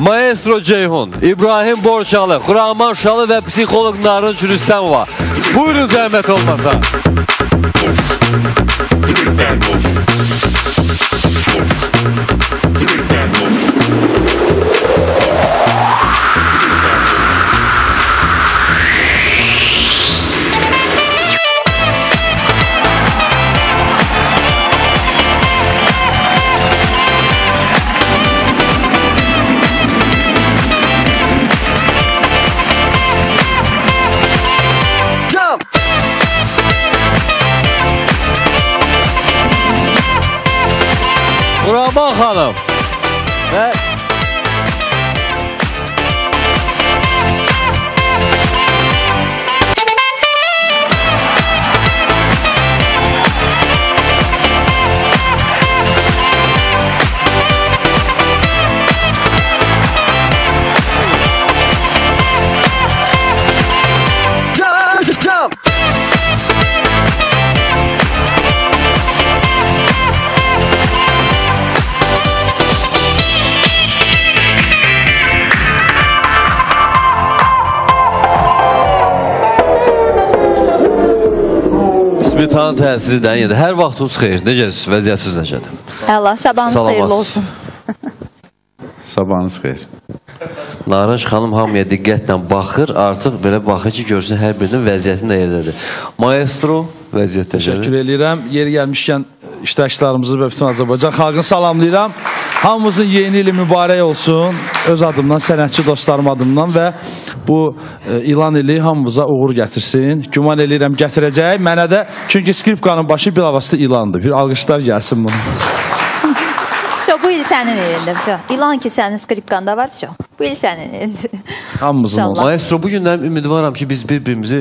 Maestro Ceyhun, İbrahim Borçalı, Xuraman Şalı və psixoloq Narınc Rüstəmova. Buyurun zəhmət olmasa. Xuraman xanım və İsmitanın təsirindən yedi. Hər vaxtınız xeyir. Necəsiniz? Vəziyyətiniz necədir? Allah, sabahınız xeyirli olsun. Sabahınız xeyir. Narınc xanım hamıya diqqətlə baxır. Artıq belə baxır ki, görsün hər birinin vəziyyətini də yerlədir. Maestro vəziyyətdə. Təşəkkür edirəm. Yeri gəlmişkən iştirakçılarımızı və bütün Azərbaycan xalqını salamlayıram. Hamımızın yeni ili mübarək olsun. Öz adımdan, sənətçi dostlarım adımdan və bu ilan ili hamımıza uğur gətirsin. Güman edirəm gətirəcək. Mənə də, çünki skripkanın başı bilavasitə ilandır. Bir alqışlar gəlsin bunu. Bu il sənin elində. İlan ki, sənin skripkanda var. Bu il sənin elində. Hamımızın olsun. Maestro, bugündən ümidvaram ki, biz bir-birimizi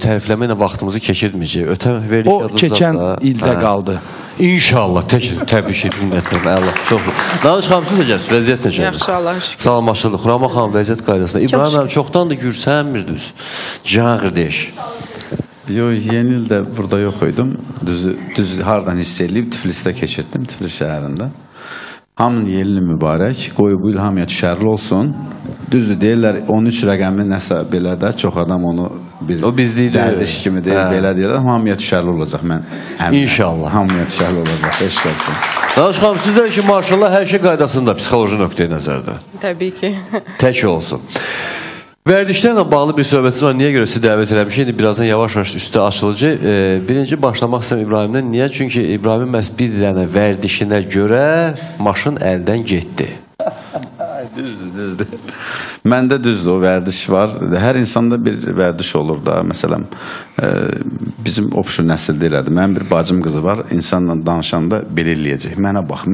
tərifləməklə vaxtımızı keçirməyəcək. O, keçən ildə qaldı. İnşallah. Təbrik edim. Allah. Çox. Narınc xanım, siz necəsiniz? Vəziyyət necədir? Yaxşı, Allah şükür. Salamlaşırıq. Xuraman xanım, vəziyyət qaydasında. İbrahim abi, çoxdandır gürsənmirdiniz. Can qardaş. Yox, yeni ildə burada yox idim. Düz hardan hiss edib Tiflisdə keçirdim, Tiflis şəhərində. Hamının yeni mübarək, qoyu bu il hamıya düşərli olsun. Düzdür, deyirlər 13 rəqəmi nəsə belə də, çox adam onu bir dərdiş kimi deyir, belə deyirlər. Hamıya düşərli olacaq mən. İnşallah. Hamıya düşərli olacaq, eşq olsun. Narınc xanım, sizlər ki, maşallah hər şey qaydasında, psixoloji nöqteyi nəzərdə. Təbii ki. Tək olsun. Vərdişlərlə bağlı bir söhbətimiz var. Niyə görə sizi dəvət eləmişik? İndi birazdan yavaş-yavaş üstə açılacaq. Birinci başlamaq istəyirəm İbrahimdən. Niyə? Çünki İbrahimin məhz bir dənə vərdişinə görə maşın əldən getdi. Düzdür. Məndə düzdür, o vərdiş var. Hər insanda bir vərdiş olur da. Məsələn, bizim obşur nəsildə elədir. Mənim bir bacım qızı var, insanla danışanda belə eləyəcək. Mənə bax.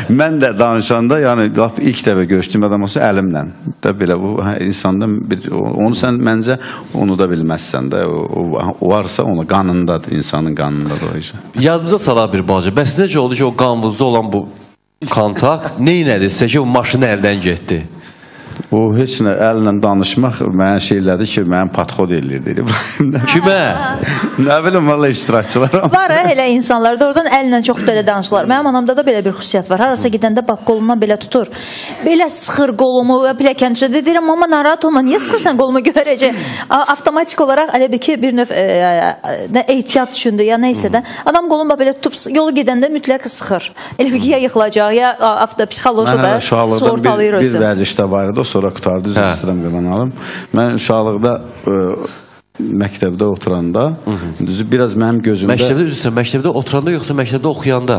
Mən də danışanda, yəni ilk dəfə görüşdüyüm adam olsa əlimlə. Belə bu insanda bir, onu sən məncə unuda bilməzsən də. O varsa onu qanındadır, insanın qanındadır o iş. Yadınıza salaq bir balaca. Bəs necə oldu ki, o qanvuzda olan bu kontakt neynədir sizə ki, o maşını əldən getdi? O heç nə, əllə danışmaq mənə şeylədi ki, mənim patxod eləyirdi. Kimə? Nə bilim, valla iştirakçılar. Var elə insanlar da oradan əllə çox belə danışırlar. Mənim anamda da belə bir xüsusiyyət var. Harasa gedəndə bax qolumdan belə tutur. Belə sıxır qolumu və pilləkəncədə deyirəm, amma narahat olma, niyə sıxırsan qolumu görəcək? Avtomatik olaraq elə bir ki, bir növ ehtiyat düşündü ya neysə də. Adam qolumla belə tutub yolu gedəndə mütləq sıxır. Elə bir ki, ya yıxılacaq, ya psixoloji da sortalayır özü. Bir vərdişdə var idi, sonra qutardı, üzr istəyirəm qazanalım. Mən uşaqlıqda məktəbdə oturanda, biraz mənim gözümdə... Məktəbdə oturanda yoxsa məktəbdə oxuyanda?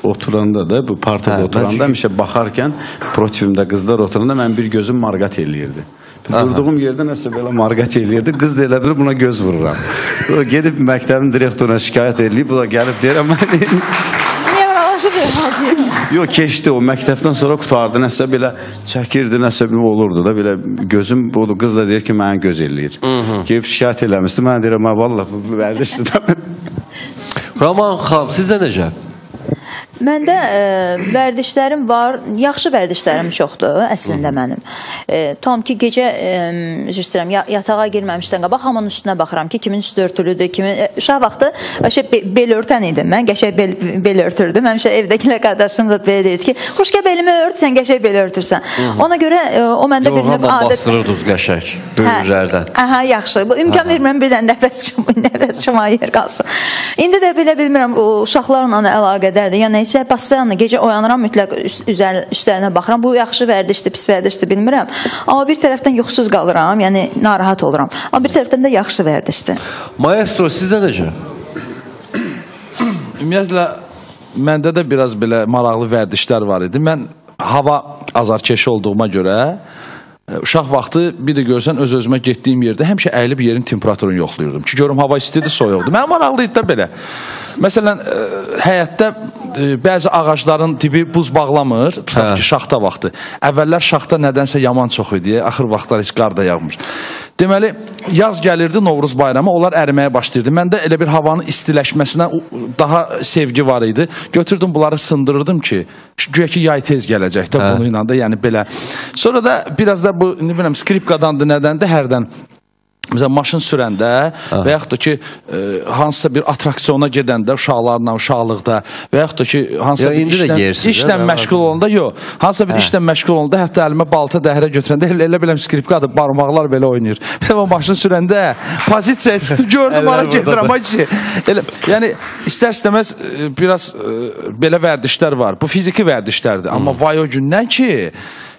Oturanda da, bu partada oturanda, həmişə baxarkən, protivimdə qızlar oturanda, mən bir gözüm marqat eləyirdi. Durduğum yerdə nəsə belə marqat eləyirdi, qız da elə bilir, buna göz vururam. Gedib məktəbin direktoruna şikayət eləyib, bu da gəlib deyirəm, Yox, keçdi o məktəbdən sonra qutardı, nəsə belə çəkirdi, nəsə bir olurdu da, belə gözüm budur, qız da deyir ki, mənə göz eləyir. Gelib şikayət eləmişdi, mən deyirəm, valla, bu vərdişdir. Xuraman xanım, sizdə necə? Məndə vərdişlərim var. Yaxşı vərdişlərim çoxdur əslində mənim. Tam ki gecə üzr istəyirəm, yatağa girməmişdən qabaq hamının üstünə baxıram ki, kimin üstü örtülüdür, kimin uşaq vaxtı bel örtən idim mən. Qəşəng bel örtürdüm. Həmişə evdəkilər qardaşım da belə deyirdi ki, xoşqa belimi ört, sən qəşəng bel örtürsən. Ona görə o məndə bir növ adət. Bastırırdınız qəşəng böyürlərdən. Aha, yaxşı. Bu imkan vermirəm bir dənə nəfəs çıxmaya yer qalsın. İndi də belə bilmirəm uşaqlarla əlaqədərdir. Yəni isə pastayanla gecə oyanıram, mütləq üstlərinə baxıram. Bu yaxşı vərdişdir, pis vərdişdir bilmirəm. Amma bir tərəfdən yuxusuz qalıram, yəni narahat oluram. Amma bir tərəfdən də yaxşı vərdişdir. Maestro, sizdə necə? Ümumiyyətlə, məndə də biraz belə maraqlı vərdişlər var idi. Mən hava azarkeşi olduğuma görə uşaq vaxtı bir də görsən öz-özümə getdiyim yerdə həmişə əyilib yerin temperaturunu yoxlayırdım ki, görüm hava istidir, soyuqdur. Mənə maraqlı idi də belə. Məsələn, həyətdə bəzi ağacların dibi buz bağlamır, tutaq ki, şaxta vaxtı. Əvvəllər şaxta nədənsə yaman çox idi, axır vaxtlar heç qar da yağmır. Deməli, yaz gəlirdi, Novruz bayramı, onlar əriməyə başlayırdı. Məndə elə bir havanın istiləşməsinə daha sevgi var idi. Götürdüm, bunları sındırırdım ki, güya ki, yay tez gələcək də bununla da, yəni belə. Sonra da biraz da bu, ne biləm, skripkadandır, nədəndir, hərdən. Məsələn, maşın sürəndə və yaxud da ki, hansısa bir atraksiyona gedəndə, uşaqlarla, uşaqlıqda və yaxud da ki, hansısa bir işlə məşğul olanda, yox, hansısa bir işlə məşğul olanda, hətta əlimə balta dəhrə götürəndə, elə biləm skripkadır, barmaqlar belə oynayır. O maşın sürəndə pozisiyaya çıxdım, gördüm, ara gedirəm, ay ki. Yəni, istər-istəməz biraz belə vərdişlər var. Bu fiziki vərdişlərdir, amma vay o gündən ki,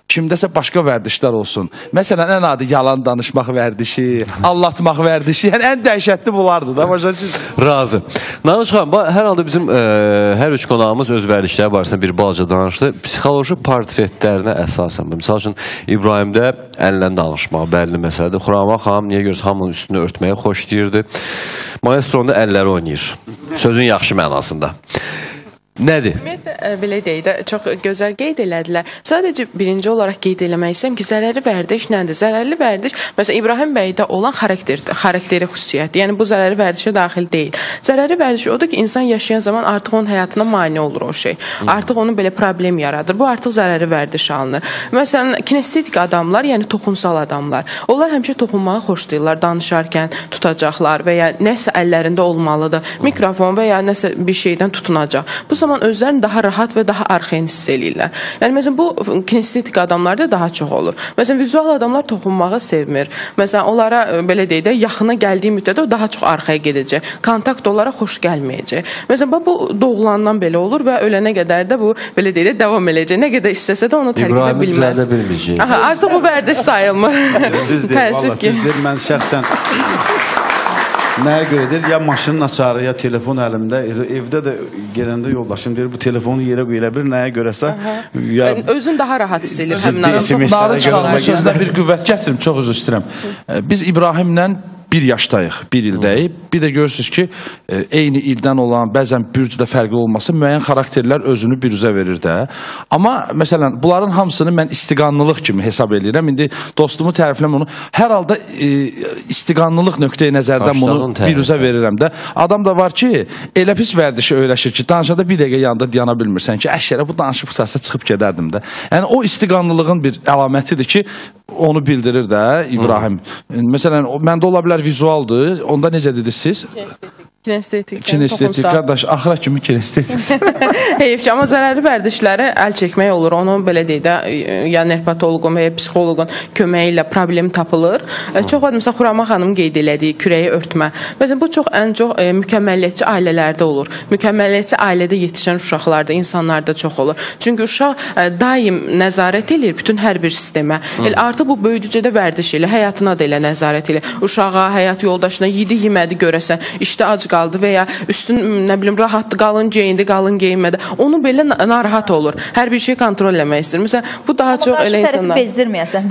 kimdəsə başqa vərdişlər olsun. Məsələn, ən adi yalan danışmaq vərdişi, allatmaq vərdişi, yəni ən dəhşətli bunlardır da. Razı. Nanış xanım, hər halda bizim hər üç qonağımız öz vərdişləri barəsində bir balaca danışdı. Psixoloji portretlərinə əsasən. Misal üçün, İbrahimdə əllə danışmaq, bəlli məsələdir. Xurama xanım, niyə görürsə, hamının üstünü örtməyə xoş deyirdi. Maestronda əlləri oynayır. Sözün yaxşı mənasında. Nədir? Ümumiyyətlə, belə deyək də, çox gözəl qeyd elədilər. Sadəcə birinci olaraq qeyd eləmək istəyirəm ki, zərərli vərdiş nədir? Zərərli vərdiş, məsələn, İbrahim bəydə olan xarakteri xüsusiyyəti, yəni bu zərərli vərdişə daxil deyil. Zərərli vərdiş odur ki, insan yaşayan zaman artıq onun həyatına mane olur o şey. Artıq onun belə problem yaradır. Bu artıq zərərli vərdiş alınır. Məsələn, kinestetik adamlar, yəni toxunsal adamlar, onlar həmişə toxunmağı xoşlayırlar, danışarkən tutacaqlar və ya nəsə əllərində olmalıdır, mikrofon və ya nəsə bir şeydən tutunacaq. Bu zaman özlərini daha rahat və daha arxain hiss eləyirlər. Yəni, məsələn, bu kinestetik adamlarda daha çox olur. Məsələn, vizual adamlar toxunmağı sevmir. Məsələn, onlara, belə deyək də, yaxına gəldiyi müddətdə o daha çox arxaya gedəcək. Kontakt onlara xoş gəlməyəcək. Məsələn, bu doğulandan belə olur və ölənə qədər də bu, belə deyək də, davam edəcək. Nə qədər istəsə də onu tərk edə bilməz. bilməyəcək. Aha, artıq bu vərdiş sayılmır. Təəssüf ki. Mən şəxsən nəyə görədir? Ya maşının açarı, ya telefon əlimdə. Evdə də gələndə yoldaşım deyir, bu telefonu yerə qoyulə bilir, nəyə görəsə. Özün daha rahat hiss edir. Narı çıxarma sözünə bir qüvvət gətirim, çox üzr istəyirəm. Biz İbrahimlə bir yaşdayıq, bir ildəyik. Bir də görürsünüz ki, eyni ildən olan, bəzən bürcdə fərqli olması müəyyən xarakterlər özünü birüzə verir də. Amma, məsələn, bunların hamısını mən istiqanlılıq kimi hesab edirəm. İndi dostumu tərifləm onu. Hər halda istiqanlılıq nöqteyi nəzərdən bunu birüzə verirəm də. Adam da var ki, elə pis vərdişi öyrəşir ki, danışada bir dəqiqə yanında diyana bilmirsən ki, əşərə bu danışıb qısasa çıxıb gedərdim də. Yəni, o istiqanlılığın bir əlamətidir ki, onu bildirir də İbrahim. Məsələn, məndə ola bilər vizualdır. Onda necə dediniz? Kinestetik, qardaş, axıra kimi kinestetik. Heyif ki, amma zərərli vərdişləri əl çəkmək olur. Onu belə deyək də, ya nerpatoloqun və ya psixoloqun köməyi ilə problem tapılır. Çox vaxt, məsələn, Xurama xanım qeyd elədiyi kürəyi örtmə. Məsələn, bu ən çox mükəmməliyyətçi ailələrdə olur. Mükəmməliyyətçi ailədə yetişən uşaqlarda, insanlarda çox olur. Çünki uşaq daim nəzarət edir bütün hər bir sistemə. Artıq bu böyüdükcə də vərdiş elə, həyatına da elə nəzarət elə. Uşağa, həyat yoldaşına yedi, yemədi görəsən, işdə ac qaldı və ya üstün, nə bilim, rahatdır, qalın geyindi, qalın geyinmədi. Onu belə narahat olur. Hər bir şey kontrol eləmək istəyir. Məsələn, bu daha çox elə insanlar... Amma qarşı tərəfi bezdirməyəsən.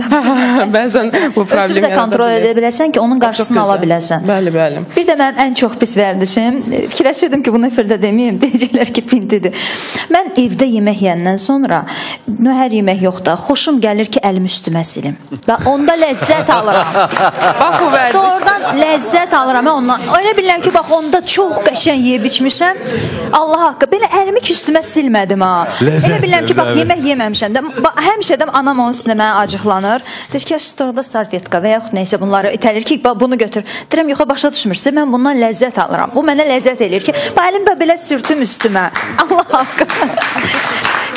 Bəzən bu problem yarada bilir. Özünü də kontrol edə biləsən ki, onun qarşısını ala biləsən. Bəli, bəli. Bir də mənim ən çox pis vərdişim, fikirləşirdim ki, bunu efirdə deməyim, deyəcəklər ki, pintidir. Mən evdə yemək yeyəndən sonra, hər yemək yox da, xoşum gəlir ki, əlimi üstümə silim. Və onda ləzzət alıram. Bax, bu vərdiş. Doğrudan ləzzət alıram. Öyle bilirəm ki, bax, Bayramda çox qəşəng yeyib içmişəm. Allah haqqı, belə əlimi ki üstümə silmədim ha. Elə bilirəm ki, bax, yemək yeməmişəm də. Həmişə də anam onun üstünə mənə acıqlanır. Deyir ki, storada sarfetka və yaxud neysə bunları itəlir ki, bunu götür. Deyirəm, yox, başa düşmürsə, mən bundan ləzzət alıram. Bu mənə ləzzət eləyir ki, əlim belə sürtüm üstümə. Allah haqqı.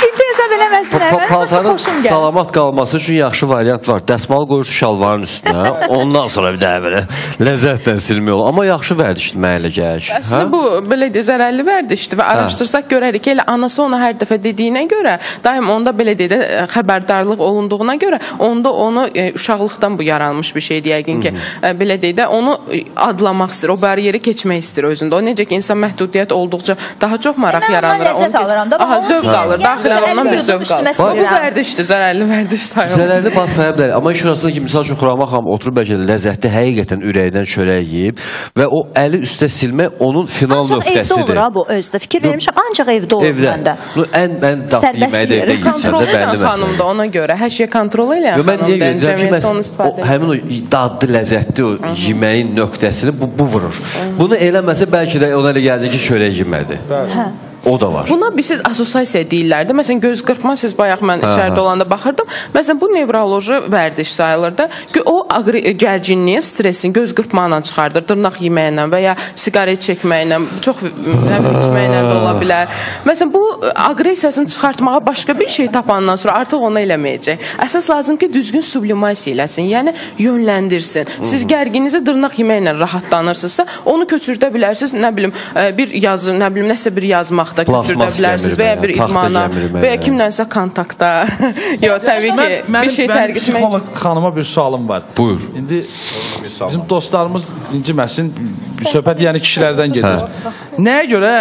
İndi hesab eləməsinlər. Paltarın salamat qalması üçün yaxşı variant var. Dəsmal qoyursun şalvarın üstünə. Ondan sonra bir daha belə ləzzətlə silmək olur. Amma yaxşı vərdişdir mənə elə gəlir. Əslində bu belə zərərli vərdişdir və araşdırsaq görərik ki, elə anası ona hər dəfə dediyinə görə, daim onda belə deyə xəbərdarlıq olunduğuna görə, onda onu uşaqlıqdan bu yaranmış bir şeydir yəqin ki, belə deyə də onu adlamaq istəyir, o bariyeri keçmək istəyir özündə. O necə ki, insan məhdudiyyət olduqca daha çox maraq yaranır. Ləzzət alıram da. Zövq alır, daxilən ondan bir zövq alır. Bu vərdişdir, zərərli vərdiş sayılır. Zərərli bas saya bilər. Amma şurasında ki, misal üçün Xuraman xanım oturub bəlkə ləzzətli həqiqətən ürəkdən çörək yeyib və o əli üstə silmək onun final nöqtəsidir. Ancaq evdə olur ha bu özdə. Fikir vermişəm, ancaq evdə olur məndə. Ən dadlı yeməyi də evdə yiyirsən də kontrol edən xanım da ona görə, hər şey kontrol edən xanım da cəmiyyətdə onu istifadə edir. Həmin o dadlı, ləzzətli o yeməyin nöqtəsini bu vurur. Bunu eləməsə bəlkə də ona elə gələcək ki, çörək yemədi. O da var. Buna bir siz asosiasiya deyirlər də. Məsələn, göz qırpma, siz bayaq mən içəridə olanda baxırdım. Məsələn, bu nevroloji vərdiş sayılır da. O gərginliyi, stresin göz qırpmaqla çıxardır. Dırnaq yeməklə və ya siqaret çəkməklə, çox içməklə də ola bilər. Məsələn, bu aqressiyasını çıxartmağa başqa bir şey tapandan sonra artıq onu eləməyəcək. Əsas lazım ki, düzgün sublimasiya eləsin, yəni yönləndirsin. Siz gərginizi dırnaq yeməklə rahatlanırsınızsa, onu köçürdə bilərsiniz, nə bilim, bir yazı, nə bilim, nəsə bir yazmaq da köçürdə bilərsiniz və ya bir idmana və ya kimlənsə kontaktda. Yox, təbii ki, bir şey tərk etmək. Psixoloq xanıma bir sualım var. Buyur. İndi bizim dostlarımız inciməsin, söhbət yəni kişilərdən gedir. Nəyə görə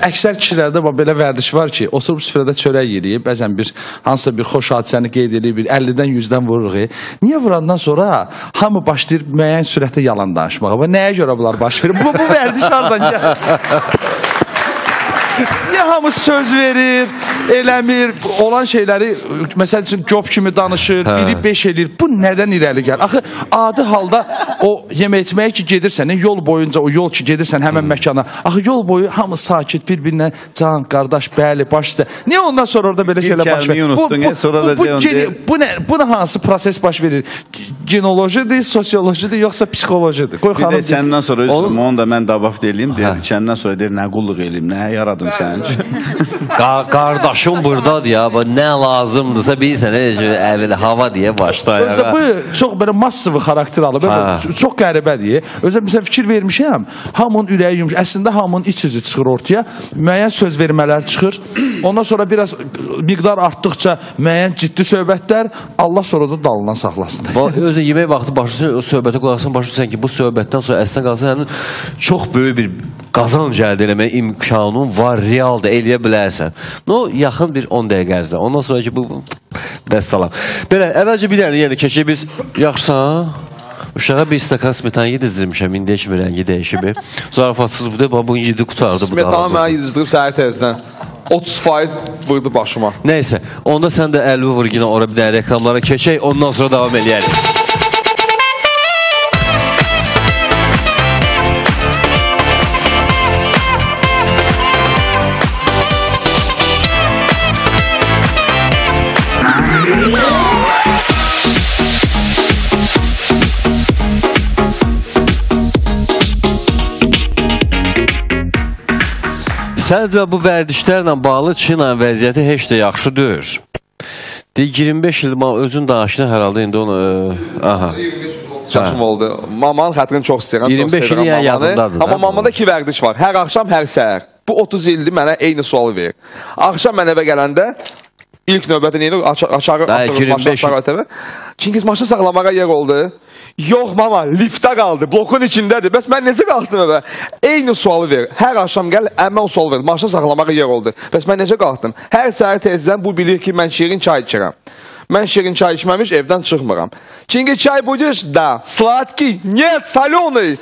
əksər kişilərdə belə vərdiş var ki, oturub süfrədə çörək yeyir, bəzən bir hansısa bir xoş hadisəni qeyd edir, bir 50-dən 100-dən vururuq. Niyə vurandan sonra hamı başlayır müəyyən sürətdə yalan danışmağa və nəyə görə bunlar baş verir? Bu vərdiş hardan gəlir? Niyə hamı söz verir, eləmir, olan şeyləri, məsəl üçün göp kimi danışır, biri 5 eləyir. Bu nədən irəli gəlir? Axı, adi halda o yemək içməyə ki gedirsən, yol boyunca o yol ki gedirsən həmən məkana, axı yol boyu hamı sakit, bir-birinə can, qardaş, bəli, baş üstə. Niyə ondan sonra orada belə şeylər baş verir? Bu hansı proses baş verir? Genolojidir, sosiolojidir, yoxsa psixolojidir? Bir də içəndən sonra özüm, onu da mən davaf deyileyim, içəndən sonra deyir, nə qulluq eləyim, nə yaradım sən üçün. Qardaşım buradadır ya, nə lazımdırsa bilirsən, hava deyə başlayır. Özdə bu çox belə massiv xarakter alır, çox qəribədir. Özdə məsələn fikir vermişəm, hamının ürəyi yumuşaq, əslində hamının iç yüzü çıxır ortaya, müəyyən söz vermələr çıxır, ondan sonra biraz miqdar artdıqca müəyyən ciddi söhbətlər, Allah sonra da dalından saxlasın. Özdə yemək vaxtı başlayırsan, o söhbətə qulaqsan başlayırsan ki, bu söhbətdən sonra əslində qalsan, çox böyük bir qazanc əldə eləməyə imkanın var, real da eləyə bilərsən. Yaxın bir 10 dəqiqə ərzdə. Ondan sonra ki, bu vəssalam. Belə, əvvəlcə bir yəni keçək biz, yaxşısan, uşağa bir stəkan smetanı yedizdirmişəm, indiyə kimi rəngi dəyişib. Zarafatsız bu da, bugün yedi qutardı. Smetanı mənə yedizdirib səhər tezdən. 30% vurdu başıma. Neysə, onda sən də 50 vur yine ora bir dənə reklamlara keçək, ondan sonra davam eləyərik. Sənəd və bu vərdişlərlə bağlı Çin'in vəziyyəti heç də yaxşı deyir. 25 il özün danışdın hər halda indi onu... 25 yaşım oldu. Mamanın xətrini çox istəyirəm. 25 il yəni yadındadır. Amma mamada 2 vərdiş var. Hər axşam, hər səhər. Bu 30 ildir mənə eyni sualı verir. Axşam mən evə gələndə ilk növbəti neyini aşağı atırım maşına. Çingiz maşını saxlamağa yer oldu. Yox mama, liftə qaldı, blokun içindədir. Bəs mən necə qalxdım evə? Eyni sualı ver. Hər axşam gəl, əmmə o sualı ver. Maşını saxlamağa yer oldu. Bəs mən necə qalxdım? Hər səhər tezdən bu bilir ki, mən şirin çay içirəm. Mən şirin çay içməmiş evdən çıxmıram. Çingiz çay budешь? Da. Sladki? Нет, соленый.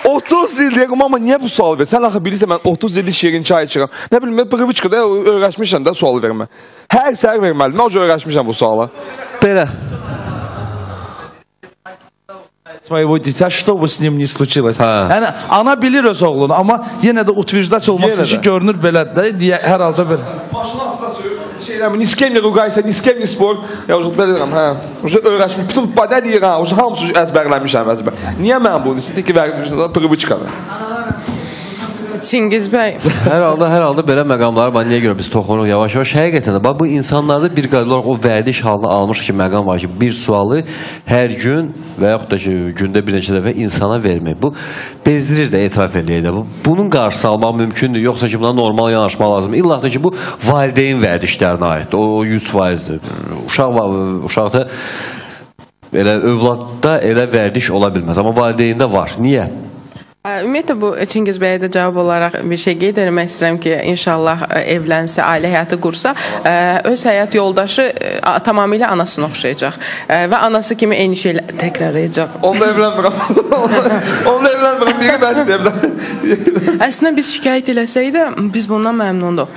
30 il deyək, mama niyə bu sualı ver? Sən axı bilirsən, mən 30 ildir şirin çay içirəm. Nə bilim, mən priviçkada öyrəşmişəm də sualı vermə. Hər səhər verməli. Nə olacaq öyrəşmişəm bu sualı? Belə. Своего дитя, что бы с ним ни случилось. Ha. Yəni ana bilir öz oğlunu, amma yenə də utvirdaç olması ki görünür belədir də, deyə hər halda belə. Başına hastası şeyler, ni s kim ne ruqaysa, ni s kim ni spor. Ya уже belə deyirəm, hə. Уже öyrəşmiş, bütün nə deyirəm, уже hamısı əzbərləmişəm əzbər. Niyə mən bunu? Sizin ki vermişsiniz, priviçkadır. Çingiz bəy. Hər halda belə məqamlar var. Niyə görə biz toxunuruq yavaş-yavaş? Həqiqətən də bax bu insanlarda bir qədər olaraq o vərdiş halını almış ki, məqam var ki, bir sualı hər gün və yaxud da ki, gündə bir neçə dəfə insana vermək. Bu bezdirir də, etiraf eləyək də. Bunun qarşısı almaq mümkündür, yoxsa ki, buna normal yanaşmaq lazımdır. İlla da ki, bu valideyn vərdişlərinə aiddir. O 100%. Uşaqda elə övladda elə vərdiş ola bilməz. Amma valideyndə var. Niyə? Ümumiyyətlə bu Çingiz bəyə də cavab olaraq bir şey qeyd etmək istəyirəm ki, inşallah evlənsə, ailə həyatı qursa, öz həyat yoldaşı tamamilə anasına oxşayacaq və anası kimi eyni şeylər təkrar edəcək. Onunla evlənmirəm. Onunla evlənmirəm, biri bəs evlənmirəm. Əslində biz şikayət eləsəydə, biz bundan məmnunduq.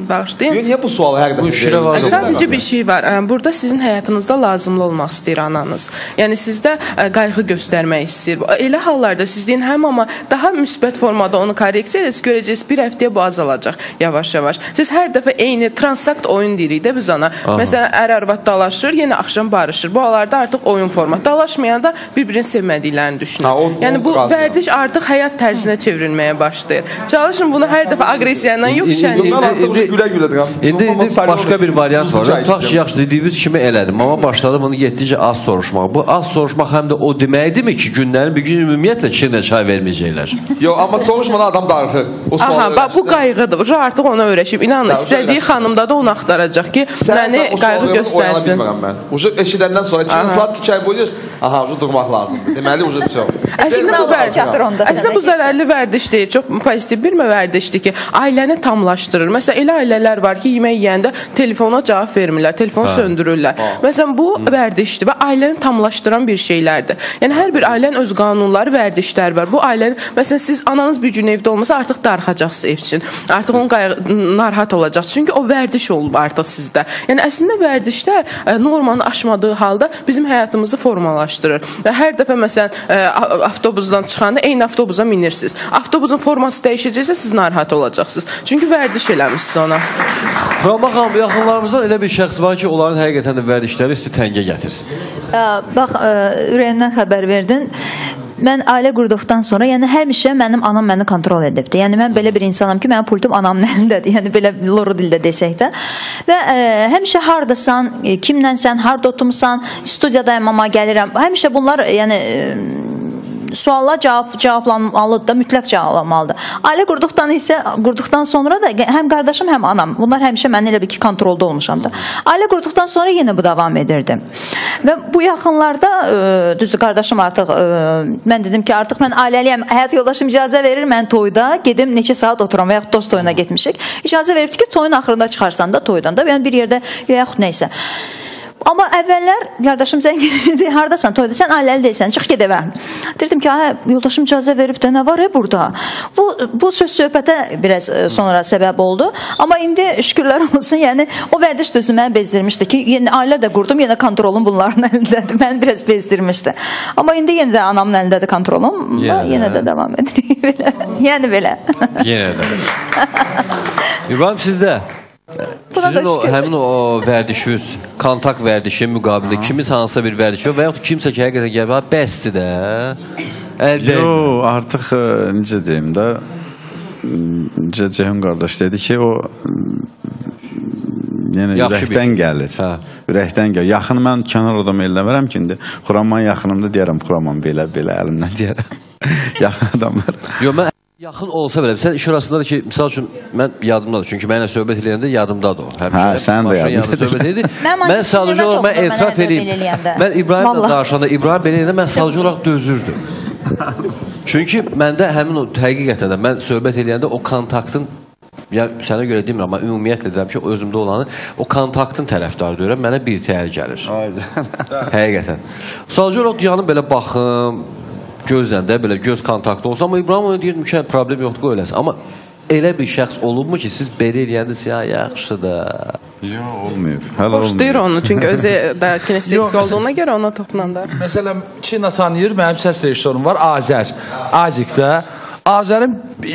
Bağışlayın. Niyə bu sualı hər dəfə Sadəcə bir şey var. Burada sizin həyatınızda lazımlı olmaq istəyir ananız. Yəni sizdə qayğı göstərmək istəyir. Elə hallarda siz deyin həm, amma daha müsbət formada onu korreksiya edəsiz, görəcəksiniz bir həftəyə bu azalacaq yavaş-yavaş. Siz hər dəfə eyni transakt oyun deyirik də biz ona. Məsələn, ər-arvad dalaşır, yenə axşam barışır. Bu hallarda artıq oyun format. Dalaşmayanda bir-birini sevmədiklərini düşünür. Yəni bu vərdiş artıq həyat tərzinə çevrilməyə başlayır. Çalışın bunu hər dəfə aqresiyandan yox, İndi başqa bir variant var. Tutaq ki, yaxşı dediyiniz kimi elədim. Amma başladım onu getdikcə az soruşmaq. Bu az soruşmaq həm də o deməkdirmi ki, günlərin bir gün ümumiyyətlə çinə çay verməyəcəklər? Yox, amma soruşmadan adam darıxır. Aha, bax bu qayğıdır. Artıq ona öyrəşib. İnanın, istədiyi xanımda da onu axtaracaq ki, məni qayğı göstərsin. Ucu eşidəndən sonra 2 saat ki çay boyuyur. Aha, ucu durmaq lazımdır. Deməli, ucu Əslində bu zərərli vərdiş deyil. Çox pozitiv bir vərdişdir ki, ailəni tamlaşdırır. Məsələn, elə ailələr var ki, yemək yeyəndə telefona cavab vermirlər, telefonu söndürürlər. Məsələn, bu vərdişdir və ailəni tamlaşdıran bir şeylərdir. Yəni, hər bir ailənin öz qanunları, vərdişlər var. Bu ailənin, məsələn, siz ananız bir gün evdə olmasa artıq darıxacaqsınız ev üçün. Artıq onun narahat olacaq. Çünki o vərdiş olub artıq sizdə. Yəni, əslində vərdişlər normanı aşmadığı halda bizim həyatımızı formalaşdırır. Və hər dəfə, məsələn, avtobusdan çıxanda eyni avtobusa minirsiniz. Avtobusun forması dəyişəcəksə siz narahat olacaqsınız. Çünki vərdiş eləmişsiniz ona. Rəma xanım, yaxınlarımızdan elə bir şəxs var ki, onların həqiqətən də vərdişləri sizi təngə gətirsin. Bax, ürəyindən xəbər verdin. Mən ailə qurduqdan sonra, yəni həmişə mənim anam məni kontrol edibdi. Yəni mən belə bir insanam ki, mənim pultum anamın əlindədir. Yəni belə loru dildə desək də. Və həmişə hardasan, kimlənsən, harda oturmusan, studiyadayım, amma gəlirəm. Həmişə bunlar, yəni suallar cavablanmalıdır da, mütləq cavablanmalıdır. Ailə qurduqdan sonra da həm qardaşım, həm anam, bunlar həmişə mən elə bir ki, kontrolda olmuşam da. Ailə qurduqdan sonra yenə bu davam edirdi. Və bu yaxınlarda, düzdür, qardaşım artıq, mən dedim ki, artıq mən ailəliyəm, həyat yoldaşım icazə verir, mən toyda gedim, neçə saat oturam və yaxud dost toyuna getmişik. İcazə veribdi ki, toyun axırında çıxarsan da toydan da, yəni bir yerdə, yaxud neysə. Amma əvvəllər qardaşım zəng edirdi, hardasan, toyda, sən ailəli deyilsən, çıx ged evə. Deyirdim ki, yoldaşım icazə verib də, nə var burada? Bu söz-söhbətə biraz sonra səbəb oldu. Amma indi şükürlər olsun, yəni o vərdiş düzdür məni bezdirmişdi ki, yenə ailə də qurdum, yenə kontrolum bunların əlindədir. Məni biraz bezdirmişdi. Amma indi yenə də anamın əlindədir kontrolum, yenə də davam edirik. Yəni belə. Yenə də. İbrahim, sizdə? Sizin həmin o vərdişiniz, kontakt vərdişi müqabilində kimiz hansısa bir vərdişi və yaxud kimsə ki, həqiqətən gəlmə, bəsdir də, əldə. Yox, artıq necə deyim də, necə Ceyhun qardaş dedi ki, o yəni ürəkdən gəlir. Ürəkdən gəlir. Yaxını mən kənar adam eləmərəm ki, indi Xuraman yaxınımda deyərəm, Xuraman belə, əlimdən deyərəm. Yaxın adamlar. Yox, mən yaxın olsa belə, sən iş arasındadır ki, misal üçün, mən yadımdadır, çünki mənlə söhbət eləyəndə yadımdadır o. Hə, sən də yadımdadır. Mən sadəcə olaraq, mən etiraf edeyim, mən İbrahimlə danışanda, İbrahim belə eləyəndə, mən sadəcə olaraq dözürdüm. Çünki məndə həmin o həqiqətən də, mən söhbət eləyəndə o kontaktın, yəni sənə görə demirəm, amma ümumiyyətlə deyirəm ki, özümdə olanı, o kontaktın tərəfdarı deyirəm, mənə bir təhər gəlir. Həqiqətən. Sadəcə olaraq dünyanın belə baxım, gözləm də, belə göz kontaktı olsa, amma İbrahim ona deyir, mükəmməl problem yoxdur, qoy eləsin. Amma elə bir şəxs olubmu ki, siz belə eləyəndə ya yaxşı da. Yox, olmuyor. Hələ Xoşlayır olmuyor. onu, çünki özü də kinestetik Yox, olduğuna görə ona toxunanda. Məsələn, Çinə tanıyır, mənim səs rejissorum var, Azər. Azikdə. Azərin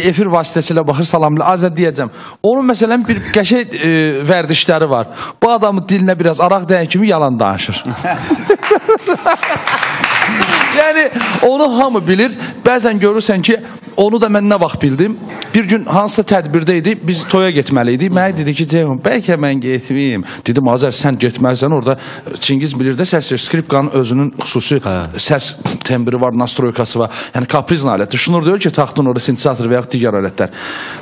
efir vasitəsilə baxır, salamlı. Azər deyəcəm. Onun məsələn bir qəşəng vərdişləri var. Bu adamın dilinə biraz araq dəyən kimi yalan danışır. Yəni onu hamı bilir. Bəzən görürsən ki, onu da mən nə vaxt bildim. Bir gün hansısa tədbirdə idi, biz toya getməli idik. Mənə dedi ki, Ceyhun, bəlkə mən getməyim. Dedim, Azər, sən getməlisən. Orada Çingiz bilir də səs skripkanın özünün xüsusi səs tembri var, nastroykası var. Yəni kaprizn alət. Düşünür deyil ki, taxtın orada sintezator və yaxud digər alətlər.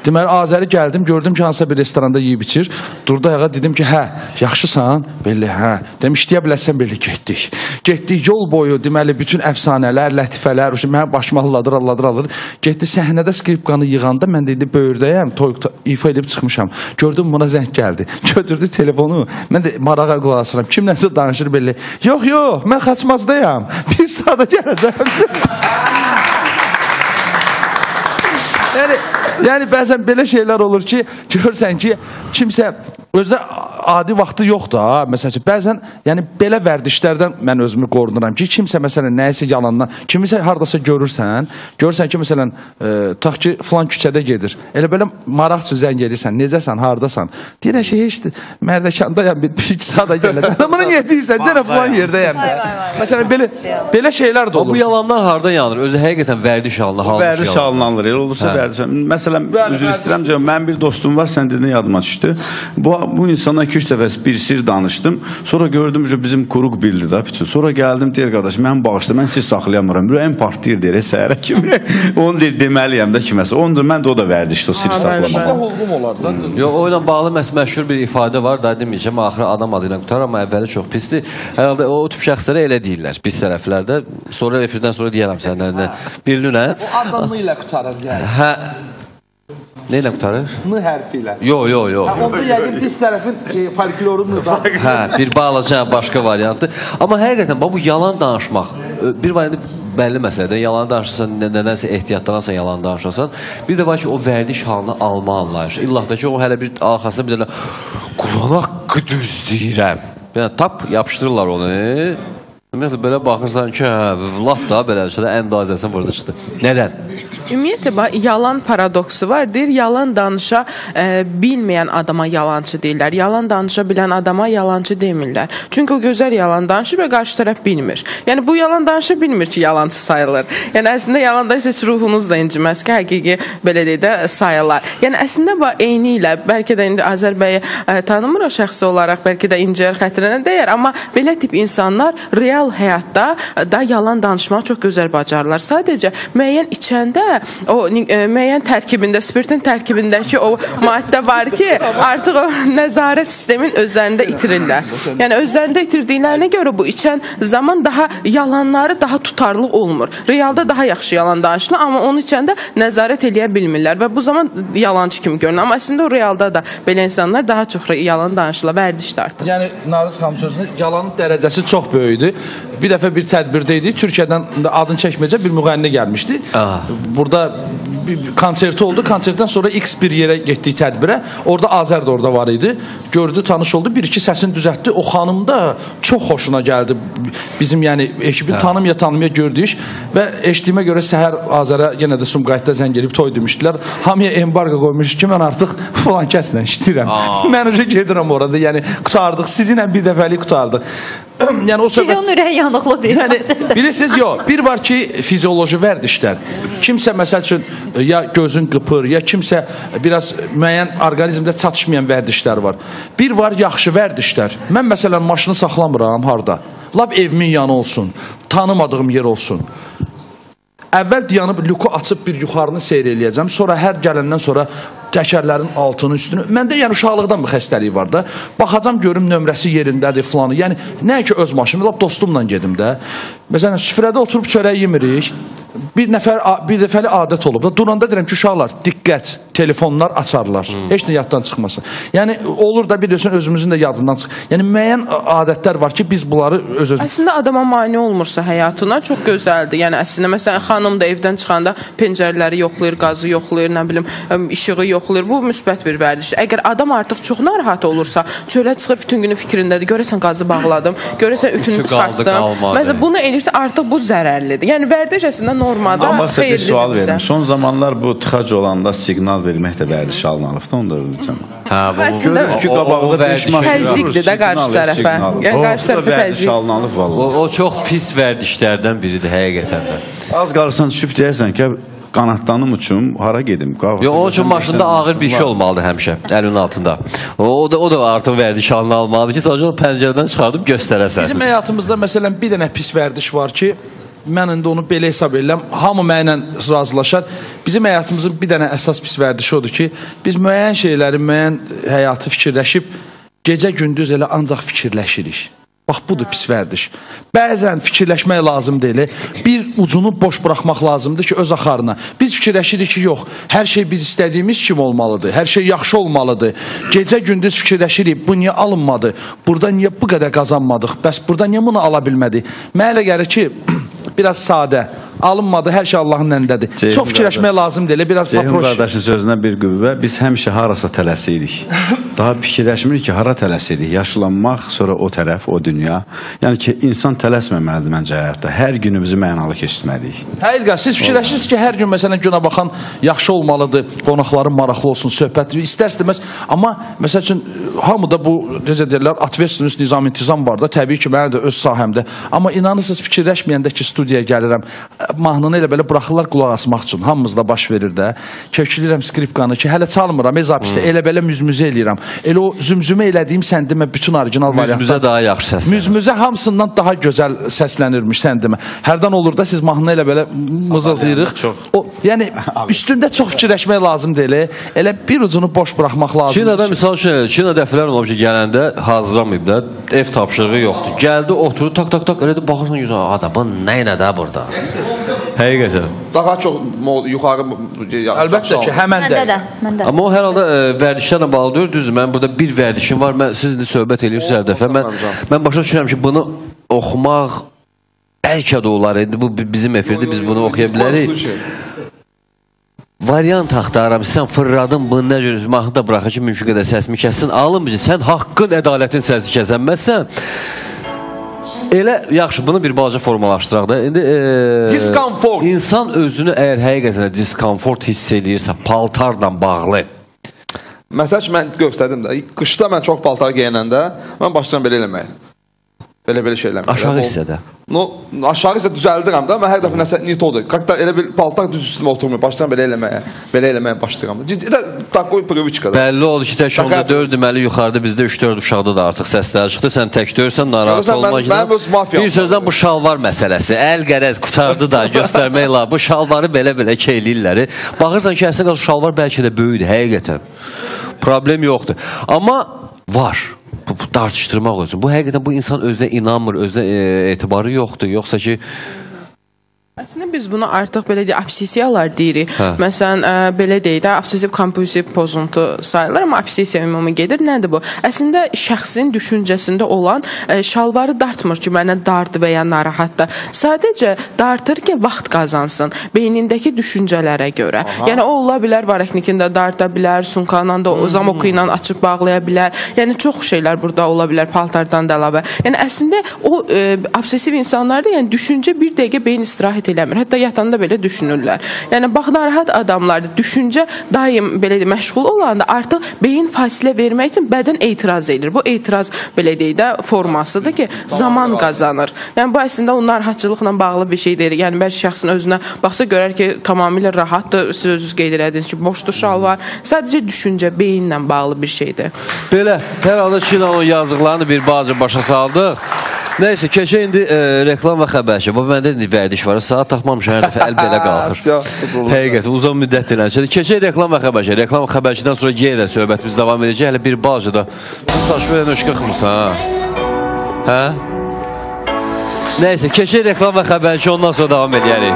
Deməli, Azəri gəldim, gördüm ki, hansısa bir restoranda yeyib içir. Durdu ayağa, dedim ki, hə, yaxşısan? Belə, hə. Dedim, işləyə biləsən, belə getdik. Getdik yol boyu, deməli, bütün əfsanələr, lətifələr, mənim başıma alır. Getdi səhnədə skripkanı yığanda, mən dedi, böyürdəyəm, toyuqda ifa edib çıxmışam. Gördüm, buna zəng gəldi. Götürdü telefonu, mən də marağa qulaq asıram. Kimlənsə danışır belə. Yox, mən Xaçmazdayam. Bir saata gələcəm. Yəni bəzən belə şeylər olur ki, görürsən ki, kimsə özdə adi vaxtı yoxdur ha. Məsələn, bəzən yəni belə vərdişlərdən mən özümü qorunuram ki, kimsə məsələn nəyisə yalandan, kimisə hardasa görürsən ki, məsələn, tutaq ki, filan küçədə gedir. Elə belə maraq üçün zəng edirsən, necəsən, hardasan? Deyirəm ki, heç Mərdəkandayam, bir-iki saata gələcəm. Bunu niyə deyirsən? Deyirəm, filan yerdəyəm də. Məsələn, belə şeylər də olur. Bu yalanlar hardan yanır? Özü həqiqətən vərdiş halına halmış yalan. Vərdiş alınanlar, elə olursa vərdiş. Məsələn, üzr istəyirəm, mənim bir dostum var, sən dedin, yadıma düşdü. Bu insana 2-3 dəfə bir sir danışdım. Sonra gördüm ki, bizim kuruq bildi da bütün. Sonra gəldim, deyir qardaş, mən bağışla, mən sir saxlayamıram. Ürəyim partlayır, deyir, səhərə kimi. Onu deyir, deməliyəm də kiməsə. Ondur, mən də o da vərdişdir, o sir saxlamaq. Olğum olar da. Yox, o ilə bağlı məşhur bir ifadə var, da deməyəcəm, axırı adam adı ilə qutar, amma əvvəli çox pisdir. Hər halda o tip şəxslərə elə deyirlər, pis tərəflərdə. Sonra efirdən sonra deyərəm səndən. Bir nünə. O adamı ilə qutarır yəni. Hə. Nə ilə qutarır? N hərfi ilə. Yox. Onda yəqin pis tərəfin folklorudur da. Hə, bir balaca başqa variantdır. Amma həqiqətən bu yalan danışmaq bir variantı bəlli məsələdir. Yalan danışırsan, nədənsə ehtiyatlanarsan, yalan danışırsan. Bir də var ki, o vərdiş halını alma anlayışı. İllah da ki, o hələ bir arxasında bir dənə Quran haqqı düz deyirəm. Yəni, tap yapışdırırlar onu. Ümumiyyətlə, belə baxırsan ki, laf da belə ən dazəsi burada çıxdı. Nədən? Ümumiyyətlə, yalan paradoksu var. Deyir, yalan danışa bilməyən adama yalancı deyirlər. Yalan danışa bilən adama yalancı demirlər. Çünki o gözəl yalan danışır və qarşı tərəf bilmir. Yəni, bu yalan danışa bilmir ki, yalancı sayılır. Yəni, əslində, yalan danışsa heç ruhunuz da inciməz ki, həqiqi belə deyək də sayılar. Yəni, əslində, eyni ilə, bəlkə də indi Azər bəyi tanımır o şəxsi olaraq, bəlkə də incəyər xətrinə dəyər, amma belə tip insanlar real həyatda da yalan danışmağı çox gözəl bacarırlar. Sadəcə müəyyən içəndə o müəyyən tərkibində, spirtin tərkibindəki o maddə var ki, artıq o nəzarət sistemin özlərində itirirlər. Yəni, özlərində itirdiklərinə görə bu içən zaman daha yalanları daha tutarlı olmur. Realda daha yaxşı yalan danışılır, amma onu içəndə nəzarət eləyə bilmirlər və bu zaman yalancı kimi görünür. Amma əslində o realda da belə insanlar daha çox yalan danışırlar, vərdişdə artıq. Yəni, Narız xanım sözünü, yalanın dərəcəsi çox böyükdür. Bir dəfə bir tədbirdə idi, Türkiyədən adını çəkməyəcək bir müğənni gəlmişdi. Burada bir konserti oldu. Konsertdən sonra X bir yerə getdik tədbirə. Orada Azər də orada var idi. Gördü, tanış oldu. Bir-iki səsini düzəltdi. O xanım da çox xoşuna gəldi. Bizim yəni ekibin tanımaya gördük və eşitdiyimə görə səhər Azərə yenə də Sumqayıtda zəng gelib toy demişdilər. Hamıya embargo qoymuş ki, mən artıq falan kəslə işləyirəm. Mən öncə gedirəm orada. Yəni qutardıq. Sizinlə bir dəfəlik qutardıq. Yəni o səbəb Kilon ürək yanıqlı deyir. Yəni bilirsiniz, yox. Bir var ki, fizioloji vərdişlər. Kimsə məsəl üçün ya gözün qıpır, ya kimsə biraz müəyyən orqanizmdə çatışmayan vərdişlər var. Bir var yaxşı vərdişlər. Mən məsələn maşını saxlamıram harda. Lap evimin yanı olsun, tanımadığım yer olsun. Əvvəl dayanıb lüku açıb bir yuxarını seyr eləyəcəm. Sonra hər gələndən sonra təkərlərin altını, üstünü. Məndə yəni uşaqlıqdan bir xəstəlik var da. Baxacam görüm nömrəsi yerindədir filanı. Yəni nə ki öz maşını, lap dostumla gedim də. Məsələn, süfrədə oturub çörək yemirik. Bir dəfəli adət olub da. Duranda deyirəm ki, uşaqlar, diqqət, telefonlar açarlar. Heç nə yaddan çıxmasın. Yəni, olur da bilirsən, özümüzün də yadından çıx. Yəni, müəyyən adətlər var ki, biz bunları öz-özümüz... Əslində, adama mane olmursa həyatına çox gözəldir. Yəni, əslində, məsələn, xanım da evdən çıxanda pencərləri yoxlayır, qazı yoxlayır, nə bilim, işığı yoxlayır. Bu, müsbət bir vərdiş. Əgər adam artıq çox narahat olursa, çölə çıxır, bütün günün fikrindədir. Görəsən, qazı bağladım, görəsən, ütünü çıxartdım. Məsələn, bunu eləyirsə, artıq bu zərərlidir. Yəni, vərdiş əslində normalda amma sizə bir sual xeyirlidir. verim. Son zamanlar bu tıxac olanda siqnal vermək də vərdiş alınalıbdır. Onu da öləcəm. Əslində, Görür ki, qabaqda 5 maşın təzyiqdir də qarşı tərəfə. Yəni, qarşı tərəfə vərdiş təzyiq. alınalıq vallahi. O çox pis vərdişlərdən biridir həqiqətən də. Az qalırsan düşüb deyəsən ki, qanatlanım üçün hara gedim? Onun üçün maşında ağır bir şey olmalıdır həmişə, əlinin altında. O da artıq vərdiş alını almalıdır ki, sadəcə pəncərədən çıxardıb göstərəsən. Bizim həyatımızda məsələn bir dənə pis vərdiş var ki, mən indi onu belə hesab edirəm, hamı mənlə razılaşar. Bizim həyatımızın bir dənə əsas pis vərdişi odur ki, biz müəyyən şeyləri, müəyyən həyatı fikirləşib, gecə-gündüz elə ancaq fikirləşirik. Bax, budur pis vərdiş. Bəzən fikirləşmək lazım deyil, bir ucunu boş buraxmaq lazımdır ki, öz axarına. Biz fikirləşirik ki, yox, hər şey biz istədiyimiz kimi olmalıdır, hər şey yaxşı olmalıdır. Gecə-gündüz fikirləşirik, bu niyə alınmadı, burada niyə bu qədər qazanmadıq, bəs burada niyə bunu ala bilmədik? Mənə elə gəlir ki, biraz sadə, alınmadı, hər şey Allahın əlindədir. Çox fikirləşmək lazım deyil, biraz Ceyhun paproş. qardaşın sözünə bir qüvvə, biz həmişə harasa tələsirik. Daha fikirləşmirik ki, hara tələsirik? Yaşlanmaq, sonra o tərəf, o dünya. Yəni ki, insan tələsməməlidir məncə həyatda. Hər günümüzü mənalı keçirməliyik. Həqiqət, siz fikirləşirsiniz ki, hər gün məsələn günə baxan yaxşı olmalıdır, qonaqların maraqlı olsun, söhbət istər-istəməz. Amma məsəl üçün, hamıda bu, necə deyirlər, atversinüz, nizam-intizam var da, təbii ki, mənə də öz sahəmdə. Amma inanırsınız, fikirləşməyəndə ki, studiyaya gəlirəm, mahnını elə belə buraxırlar qulaq asmaq üçün. Hamımızda baş verir də. Kökləyirəm skripkanı ki, hələ çalmıram, zapisdə elə belə müzmüzə eləyirəm. Elə o zümzümə elədiyim sən demə bütün orijinal variantlar. Müzmüzə daha yaxşı səslənir. Müzmüzə hamısından daha gözəl səslənirmiş sən demə. Hərdən olur da siz mahnını elə belə mızıldayırıq. Yəni üstündə çox fikirləşmək lazım deyil. Elə bir ucunu boş buraxmaq lazımdır. Çinada misal üçün, Çinada dəfələr olub ki, gələndə hazırlamayıb da, ev tapşırığı yoxdur. Gəldi, oturdu, tak, elədi, baxırsan yüzünə, adamın nə ilə də burada? Həqiqətən. Daha çox yuxarı... Əlbəttə ki, həmən də. Amma o hər halda vərdişlərlə bağlıdır. Düzdür, mən burada bir vərdişim var. Siz indi söhbət edirsiniz hər dəfə. Mən başa düşürəm ki, bunu oxumaq bəlkə də olar. Bu bizim efirdə, biz bunu oxuya bilərik. Variant axtarıram, sən fırradın, bunu nə cür mahnı da bıraxır ki, mümkün qədər səsimi kəssin. Alınmır ki, sən haqqın, ədalətin səsini kəsənməzsən. Elə, yaxşı, bunu bir balaca formalaşdıraq da. İndi, diskomfort. İnsan özünü əgər həqiqətən diskomfort hiss edirsə, paltarla bağlı. Məsəl ki, mən göstərdim də, qışda mən çox paltar geyinəndə, mən başlayıram belə eləməyə. Belə şey eləməyə. Aşağı hissədə. Aşağı hissə düzəldirəm da, mən hər dəfə nəsə niyət oldu. Elə bir paltar düz üstümə oturmur, başlayıram belə eləməyə başlayıram. Ciddi də takoy priviçkadır. Bəlli oldu ki, tək onda 4 deməli, yuxarıda bizdə 3-4 uşaqda da artıq səslər çıxdı. Sən tək dörsən, narahat olmaq. Bir sözdən bu şalvar məsələsi. Əl qərəz qutardı da, göstərmək la. Bu şalvarı belə keyləyirlər. Baxırsan ki, əslində şalvar bəlkə də böyüdür, həqiqətən. Problem yoxdur. Amma var. Bu tartışdırmaq üçün. Bu həqiqətən bu insan özünə inanmır, özünə etibarı yoxdur. Yoxsa ki... Əslində biz bunu artıq belə deyək, obsessiyalar deyirik. Məsələn, belə deyək də, obsessiv-kompulsiv pozuntu sayılır, amma obsessiya ümumi gedir. Nədir bu? Əslində şəxsin düşüncəsində olan şalvarı dartmır ki, mənə dardı və ya narahatdır. Sadəcə dartır ki, vaxt qazansın beynindəki düşüncələrə görə. Yəni, o ola bilər, vareknikində darta bilər, sunkanla da, zamoku ilə açıb bağlaya bilər. Yəni, çox şeylər burada ola bilər, paltardan da əlavə. Yəni, əslində o obsessiv insanlarda düşüncə bir dəqiqə beyin istirahət eləmir. Hətta yatanda belə düşünürlər. Yəni, bax, narahat adamlarda düşüncə daim belə deyək, məşğul olanda artıq beyin fasilə vermək üçün bədən etiraz edir. Bu etiraz, belə deyək də, formasıdır ki, zaman qazanır. Yəni, bu əslində o narahatçılıqla bağlı bir şey deyir. Yəni, bəlkə şəxsin özünə baxsa görər ki, tamamilə rahatdır, siz özünüz qeyd elədiniz ki, boşdur şalvar. Sadəcə düşüncə, beyinlə bağlı bir şeydir. Belə, hər halda Çinanın yazıqlarını bir balaca başa saldıq. Nəysə, keçə indi reklam və xəbərçi. Bu, məndə indi vərdiş var. Saat taxmamışam, hər dəfə əl belə qalxır. Həqiqət, uzun müddət eləncədir. Keçək reklam və xəbərçi. Reklam və xəbərçidən sonra yenə söhbətimiz davam edəcək. Hələ bir balaca da. Saçma elə nöşkə xımısan, ha? Hə? Neyse, keçək reklam və xəbərçi, ondan sonra davam edərik.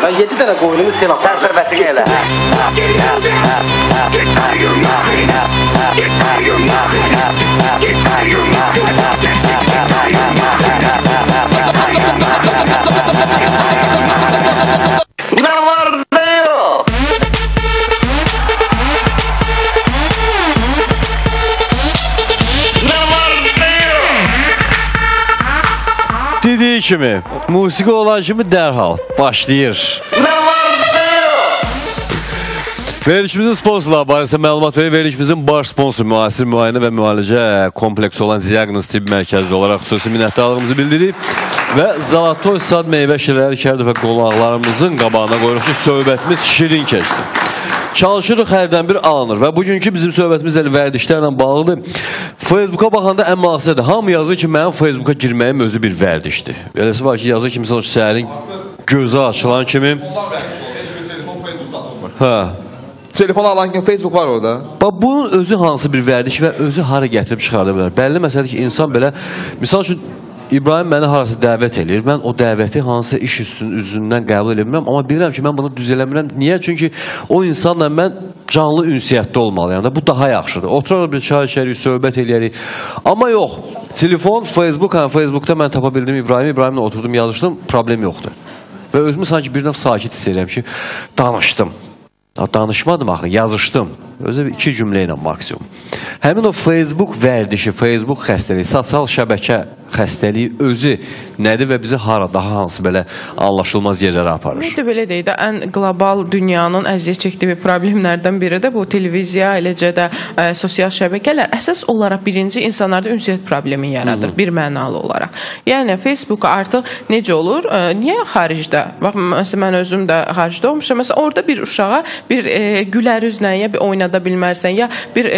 Ben 7 tane koyunumu sen al. Sen söhbətini elə. Ne var ne yok? Ne var ne yok? Dediği kimi, musiqi olan kimi dərhal başlayır. Verilişimizin sponsorları barədə məlumat verir. Verilişimizin baş sponsoru müasir müayinə və müalicə kompleksi olan Diaqnoz Tibb Mərkəzi olaraq xüsusi minnətdarlığımızı bildirib və Zalatoy sad meyvə şirələri kərdi və qonaqlarımızın qabağına qoyuruq ki, söhbətimiz şirin keçsin. Çalışırıq hərdən bir alınır və bugünkü bizim söhbətimiz vərdişlərlə bağlıdır. Facebooka baxanda ən maqsədi, hamı yazır ki, mənim Facebooka girməyim özü bir vərdişdir. Eləsi var ki, yazır ki, misal səhərin gözü açılan kimi. Telefonu alan kimi Facebook var orada. Bunun özü hansı bir vərdiş və özü hara gətirib çıxarda bilər. Bəlli məsələdir ki, insan belə, misal üçün, İbrahim məni harası dəvət edir. Mən o dəvəti hansı iş üzündən qəbul edemirəm. Amma bilirəm ki, mən bunu düz eləmirəm. Niyə? Çünki o insanla mən canlı ünsiyyətdə olmalıyam. Bu daha yaxşıdır. Oturarıq bir çay içərik, söhbət eləyərik. Amma yox. Telefon, Facebookda mən tapa bildim İbrahimlə oturdum, yazışdım, problem yoxdur. Və özümü sanki bir növ sakit hiss edirəm ki, danışdım. Danışmadım axı, yazışdım. Özü 2 cümlə ilə maksimum. Həmin o Facebook vərdişi, Facebook xəstəliyi, sosial şəbəkə xəstəliyi özü nədir və bizi hara, daha hansı belə anlaşılmaz yerlərə aparır? Ümumiyyətlə belə deyək də, ən qlobal dünyanın əziyyət çəkdiyi bir problemlərdən biri də bu televiziya, eləcə də sosial şəbəkələr əsas olaraq birinci insanlarda ünsiyyət problemi yaradır, bir mənalı olaraq. Yəni Facebooka artıq necə olur? Niyə xaricdə? Bax, məsələn, mən özüm də xaricdə olmuşam. Məsələn, orada bir uşağa bir gülər üzlə ya bir oynada bilmərsən, ya bir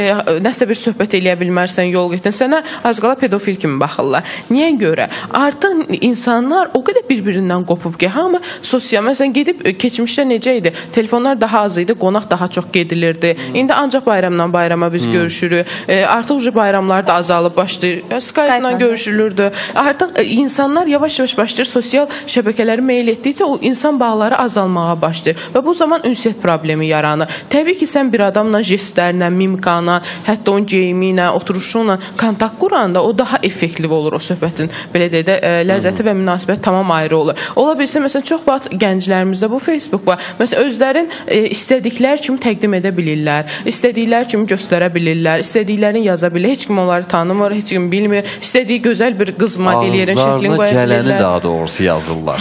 nəsə bir söhbət eləyə bilmərsən, yol getən, sənə az qala pedofil kimi baxırlar. Niyə görə? Artıq insanlar o qədər bir-birindən qopub ki, hamı sosial, məsələn, gedib keçmişdə necə idi? Telefonlar daha az idi, qonaq daha çox gedilirdi. İndi ancaq bayramdan bayrama biz görüşürük. Artıq bayramlar da azalıb başlayır. Skype-la görüşülürdü. Artıq insanlar yavaş-yavaş başlayır sosial şəbəkələri meyil etdikcə o insan bağları azalmağa başlayır və bu zaman ünsiyyət problemi yaranır. Təbii ki, sən bir adamla jestlərlə, mimikana, hətta onun geyimi ilə, oturuşunla kontakt quranda o daha effektiv olur o söhbətin, belə deyək də, ləzzəti və münasibət tamam ayrı olur. Ola bilsin, məsələn, çox vaxt gənclərimizdə bu Facebook var. Məsələn, özlərin istədikləri kimi təqdim edə bilirlər, istədikləri kimi göstərə bilirlər, istədiklərini yaza bilirlər. Heç kim onları tanımır, heç kim bilmir. İstədiyi gözəl bir qız modelyerin şəklini qoya bilirlər. Ağızlarına gələni daha doğrusu yazırlar.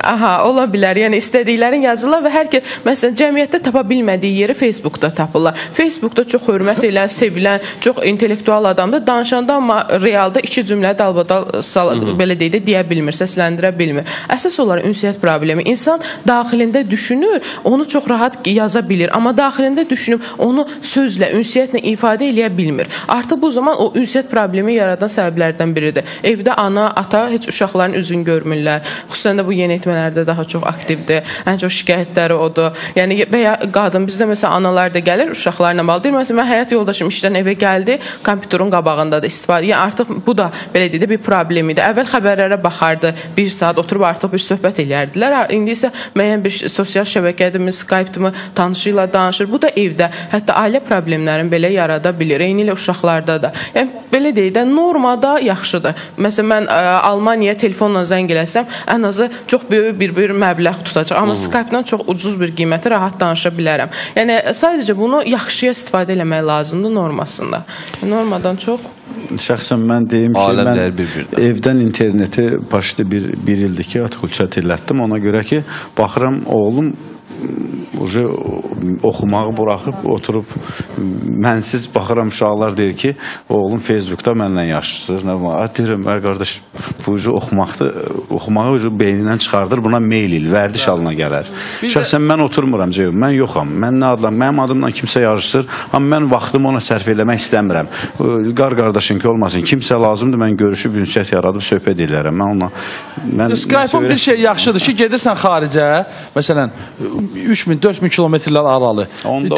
Aha, ola bilər. Yəni, istədiklərini yazırlar və hər kəs, məsələn, cəmiyyətdə tapa bilmədiyi yeri Facebookda tapırlar. Facebookda çox hörmət edən, sevilən, çox intellektual adamdır. Danışanda amma realda 2 cümlə dalbadal belə deyək də deyə bilmir, səsləndirə bilmir. Əsas olaraq ünsiyyət problemi. İnsan daxilində düşünür, onu çox rahat yaza bilir. Amma daxilində düşünüb, onu sözlə, ünsiyyətlə ifadə eləyə bilmir. Artıq bu zaman o ünsiyyət problemi yaradan səbəblərdən biridir. Evdə ana, ata heç uşaqların üzünü görmürlər. Xüsusən də bu yeniyetmələrdə daha çox aktivdir. Ən çox şikayətləri odur. Yəni, və ya qadın, bizdə məsələn, analar da gəlir uşaqlarla bağlı. Deyir, məsələn, mən həyat yoldaşım işdən evə gəldi, kompüterun qabağında da istifadə. Yəni, artıq bu da, belə deyək də, bir problem idi. Əvvəl xəbərlərə baxardı, 1 saat oturub artıq bir söhbət eləyərdilər. İndi isə müəyyən bir sosial şəbəkədimi, Skype-dımı tanışı ilə danışır. Bu da evdə, hətta ailə problemlərini belə yarada bilir. Eyni ilə uşaqlarda da. Yəni, belə deyək də, normada yaxşıdır. Məsələn, mən Almaniyaya telefonla zəng eləsəm, ən azı çox böyük bir məbləğ tutacaq. Amma Skype-dan çox ucuz bir qiyməti rahat danışa bilərəm. Yəni, sadəcə bunu yaxşıya istifadə eləmək lazımdır normasında. Normadan çox... Şəxsən mən deyim ki, mən evdən interneti başda bir ildir ki, artıq çət elətdim. Ona görə ki, baxıram, oğlum oxumağı buraxıb, oturub, mənsiz baxıram, uşaqlar deyir ki, oğlum Facebookda mənlə yaşayır. Deyirəm, qardaş, bu oxumağı beynindən çıxardır, buna meyl il, vərdiş halına gələr. Şəhsən mən oturmuram, mən yoxam, mən nə adlam, mənim adımdan kimsə yarışır, amma mən vaxtımı ona sərf eləmək istəmirəm. Qardaşın ki olmasın, kimsə lazımdır, mən görüşüb, ünsiyyət yaradıb, söhbət edirəm. Skype-ın bir şey yaxşıdır ki, gedirsən xaricə, məsələn, 3000-4000 kilometrlər aralı.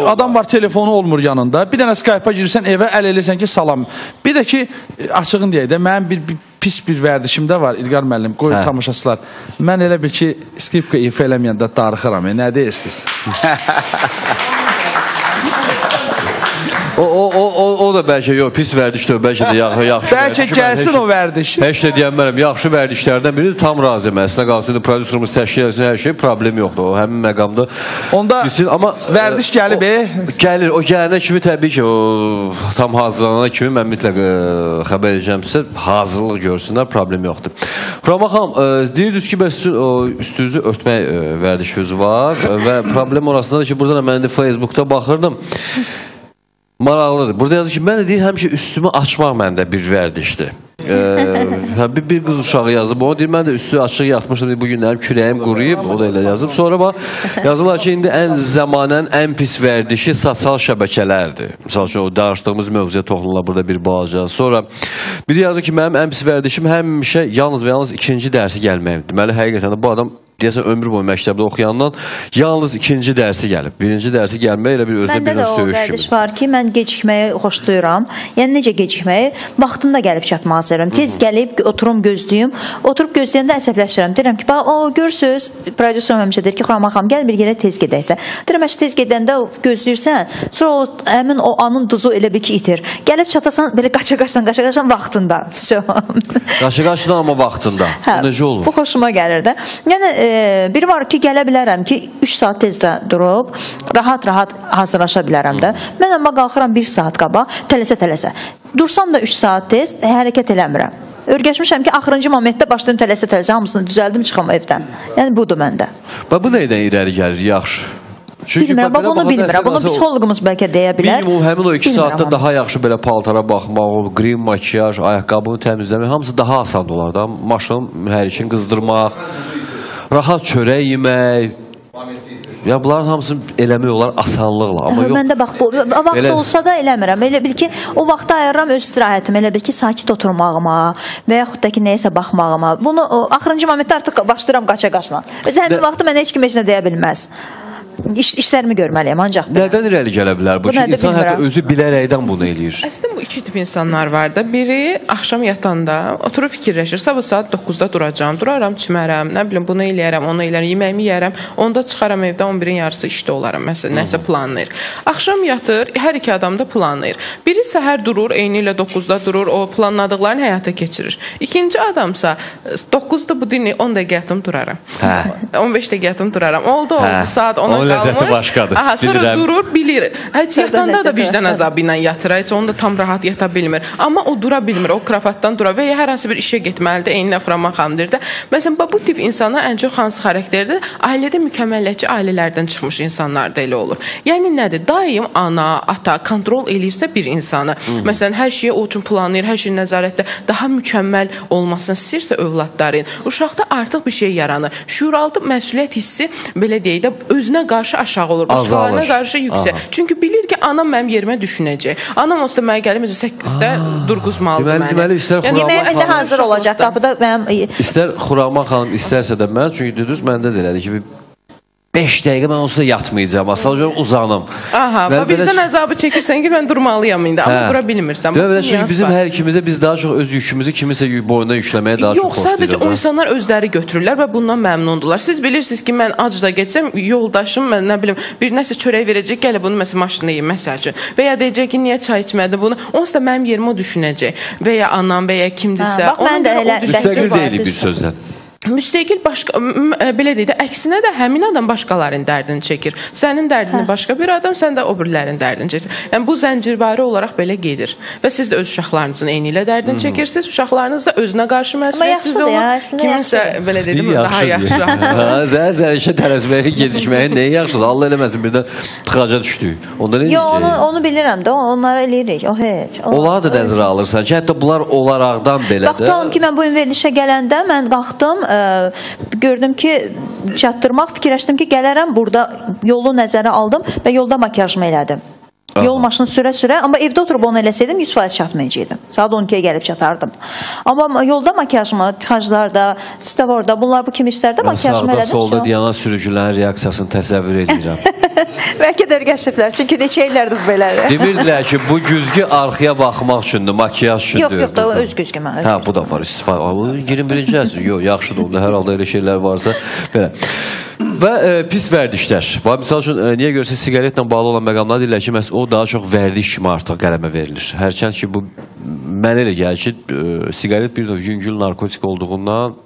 Adam var, telefonu olmur yanında. Bir dənə Skype-a girirsən, evə əl eləyirsən ki, salam. Bir də ki, açığın deyək də, mənim pis bir vərdişimdə var, İlqar müəllim, qoyun tamaşaçılar. Mən elə bil ki, skripka ifa eləməyəndə darıxıram. Nə deyirsiniz? O da bəlkə yox, pis vərdişdir, bəlkə də yaxşı. Bəlkə gəlsin o vərdiş. Heç də deyənmərəm, yaxşı vərdişlərdən biri tam razıyım. Əslində qalsın, prodüserimiz təşkil etsin, hər şey problem yoxdur. O həmin məqamda. Onda vərdiş gəlib, Gəlir, o gələnə kimi təbii ki, o tam hazırlanana kimi mən mütləq xəbər edəcəm sizə, hazırlıq görsünlər, problem yoxdur. Rama xanım, deyirdiniz ki, bəs üstünüzü örtmək vərdişiniz var və problem orasındadır ki, burada mən də Facebookda baxırdım. Maraqlıdır. Burada yazır ki, mən də deyir, həmişə üstümü açmaq məndə bir vərdişdir. Bir qız uşağı yazıb, onu deyir, mən də üstü açıq yatmışdım, bu günlərim kürəyim quruyub, o da elə yazıb. Sonra yazırlar ki, indi ən zamanən ən pis vərdişi sosial şəbəkələrdir. Misal üçün, o danışdığımız mövzuya toxunurlar burada bir balaca. Sonra biri yazır ki, mənim ən pis vərdişim həmişə yalnız və yalnız ikinci dərsi gəlməkdir. Deməli, həqiqətən də bu adam deyəsən ömrü boyu məktəbdə oxuyandan yalnız ikinci dərsi gəlib. Birinci dərsi gəlmək elə bir özünə bir növ söyüş kimi. Məndə də o vərdiş var ki, mən gecikməyi xoşlayıram. Yəni necə gecikməyi? Vaxtında gəlib çatmağı sevirəm. Tez gəlib, oturum, gözləyim. Oturub gözləyəndə əsəbləşirəm. Deyirəm ki, görürsünüz, prodüser həmişə deyir ki, Rama xanım, gəl bir yerə tez gedək də. Deyirəm, tez gedəndə gözləyirsən, sonra həmin o anın duzu elə bir ki, itir. Gəlib çatasan, belə qaça-qaçdan vaxtında. Qaça-qaçdan amma vaxtında. Bu necə olur? Bu xoşuma gəlir də. Yəni, biri var ki, gələ bilərəm ki, 3 saat tezdə durub, rahat-rahat hazırlaşa bilərəm də. Mən amma qalxıram 1 saat qaba, tələsə-tələsə. Dursam da 3 saat tez, hərəkət eləmirəm. Örgəşmişəm ki, axırıncı momentdə başlayım tələsə-tələsə, hamısını düzəldim, çıxam evdən. Yəni, budur məndə. Bu neydən irəli gəlir, yaxşı? Bilmirəm, bunu bilmirəm. Bunu psixologumuz bəlkə deyə bilər. Minimum həmin o 2 saatda daha yaxşı belə paltara baxmaq, qrim, makiyaj, ayaqqabını təmizləmək, hamısı daha asan olar da. Maşın, mühərrikin qızdırmaq, rahat çörək yemək. Ya bunların hamısını eləmək olar asanlıqla. Mən də bax, vaxt olsa da eləmirəm. Elə bil ki, o vaxtı ayırıram öz istirahətim. Elə bil ki, sakit oturmağıma və yaxud da ki, neyəsə baxmağıma. Bunu axırıncı momentdə artıq başlayıram qaça-qaçla. Özü həmin vaxtı mənə heç kim heç nə deyə bilməz. İşlərimi görməliyəm ancaq. Nədən irəli gələ bilər bu ki, insan hətta özü bilərəkdən bunu eləyir? Əslində bu iki tip insanlar var da. Biri axşam yatanda oturub fikirləşir. Sabah saat 9-da duracağam, duraram, çimərəm, nə bilim bunu eləyərəm, onu eləyərəm, yeməyimi yeyərəm. Onda çıxaram evdən 11-in yarısı işdə olaram. Məsələn, nəsə planlayır. Axşam yatır, hər iki adam da planlayır. Biri səhər durur, eyni ilə 9-da durur, o planladıqlarını həyata keçirir. İkinci adamsa 9-da bu dinlə 10 dəqiqə yatım duraram. 15 dəqiqə yatım duraram. Oldu, saat 10-a ləzzəti başqadır. Sonra durur, bilir. Heç yatanda da vicdan əzabı ilə yatır. Heç onu da tam rahat yata bilmir. Amma o dura bilmir. O kravatdan dura və ya hər hansı bir işə getməlidir. Eyni Rama xanımdır da. Məsələn, bu tip insanlar ən çox hansı xarakterdir? Ailədə mükəmməlləşçi ailələrdən çıxmış insanlar da elə olur. Yəni nədir? Daim ana, ata kontrol eləyirsə bir insanı. Məsələn, hər şeyi o üçün planlayır, hər şeyin nəzarətdə daha mükəmməl olmasını istəyirsə övladların. Uşaqda artıq bir şey yaranır. Şuuraltı məsuliyyət hissi, belə deyək də, özünə qarşı aşağı olur, başqalarına qarşı yüksək. Çünki bilir ki, anam mənim yerimə düşünəcək. Anam olsa mənə gəlib 8-də durğuzmalıdır məni. Deməli, istər Yeməyə də hazır olacaq. Qapıda mənim... İstər Xuraman xanım istərsə də mən, çünki dediniz, məndə də elədir ki, 5 dəqiqə mən onsuz da yatmayacağım, sadəcə uzanım. Bizdən əzabı çəkirsən ki, mən durmalıyam indi, amma dura bilmirsən. Çünki bizim hər ikimizə biz daha çox öz yükümüzü kimisə boyuna yükləməyə daha çox xoşlayırıq. Yox, sadəcə o insanlar özləri götürürlər və bundan məmnundurlar. Siz bilirsiniz ki, mən ac da getsəm, yoldaşım, mən nə bilim, bir nəsə çörək verəcək, gələ bunu məsələn maşında yeyim, məsəl üçün. Və ya deyəcək ki, niyə çay içmədi bunu, onsuz da mənim yerimə düşünəcək. Və ya anam, və ya kimdirsə. Müstəqil deyil bir sözdən. müstəqil başqa belə deyək də əksinə də həmin adam başqalarının dərdini çəkir. Sənin dərdini başqa bir adam, sən də o birilərinin dərdini çəkirsən. Yəni bu zəncirvari olaraq belə gedir. Və siz də öz uşaqlarınızın eyni ilə dərdini çəkirsiniz. Uşaqlarınız da özünə qarşı məsuliyyətsiz olur. Kiminsə belə dedim daha yaxşı. Zər işə tələsməyə, gecikməyə nəyə yaxşıdır? Allah eləməsin birdən tıxaca düşdük. Onda nə deyəcək? Onu bilirəm də, onları eləyirik. O heç. Onları da nəzərə alırsan ki, hətta bunlar olaraqdan belə də. Bax, qalım ki, mən bu gün verilişə gələndə mən qalxdım, gördüm ki, çatdırmaq, fikirləşdim ki, gələrəm, burada yolu nəzərə aldım və yolda makyajımı elədim. Yol maşını sürə-sürə, amma evdə oturub onu eləsəydim 100% çatmayacaqdım. Saat 12-yə gəlib çatardım. Amma yolda makyajımı, tıxaclarda, stavorda, bunlar bu kimi işlərdə makyajımı elədim. Sağda, solda dayanan sürücülərin reaksiyasını təsəvvür edirəm. Bəlkə də öyrəşiblər, çünki neçə illərdir belədir. Demirdilər ki, bu güzgü arxaya baxmaq üçündür, makyaj üçündür. Yox, da öz güzgü mən. Hə, bu da var, istifadə. 21-ci əsr, yox, yaxşıdır, onda hər halda elə şeylər varsa, belə. Və pis vərdişlər. Misal üçün, niyə görürsə, siqaretlə bağlı olan məqamlar deyirlər ki, məhz o daha çox vərdiş kimi artıq qələmə verilir. Hərçənd ki, bu mənə elə gəlir ki, siqaret bir növ yüngül narkotik olduğundan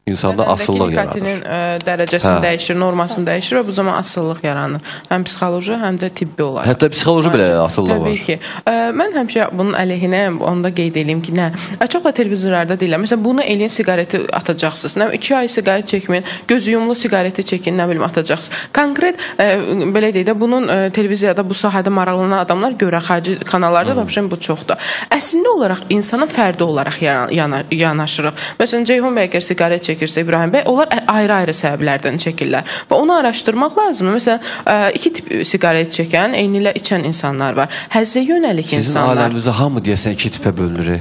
insanda asıllıq yaradır. Nikotinin dərəcəsini dəyişir, normasını dəyişir və bu zaman asıllıq yaranır. Həm psixoloji, həm də tibbi olaraq. Hətta psixoloji belə asıllıq var. Təbii ki. Mən həmişə bunun əleyhinəyəm, onu da qeyd edeyim ki, nə? Çox da televizorlarda deyirlər. Məsələn, bunu eləyən siqareti atacaqsınız. 2 ay siqaret çəkməyin, gözü yumlu siqareti çəkin, nə bilim, atacaqsınız. Konkret, belə deyək də, bunun televiziyada bu sahədə maraqlanan adamlar görə, xarici kanallarda vəbşən bu çoxdur. Əslində olaraq, insanın fərdi olaraq yanaşırıq. Məsələn, Ceyhun bəy əgər siqaret çəkirsə, İbrahim bəy, onlar ayrı-ayrı səbəblərdən çəkirlər. Və onu araşdırmaq lazımdır. Məsələn, 2 tip siqaret çəkən, eyni ilə içən insanlar var. Həzzə yönəlik insanlar. Sizin aləmizdə hamı deyəsən 2 tipə bölünür.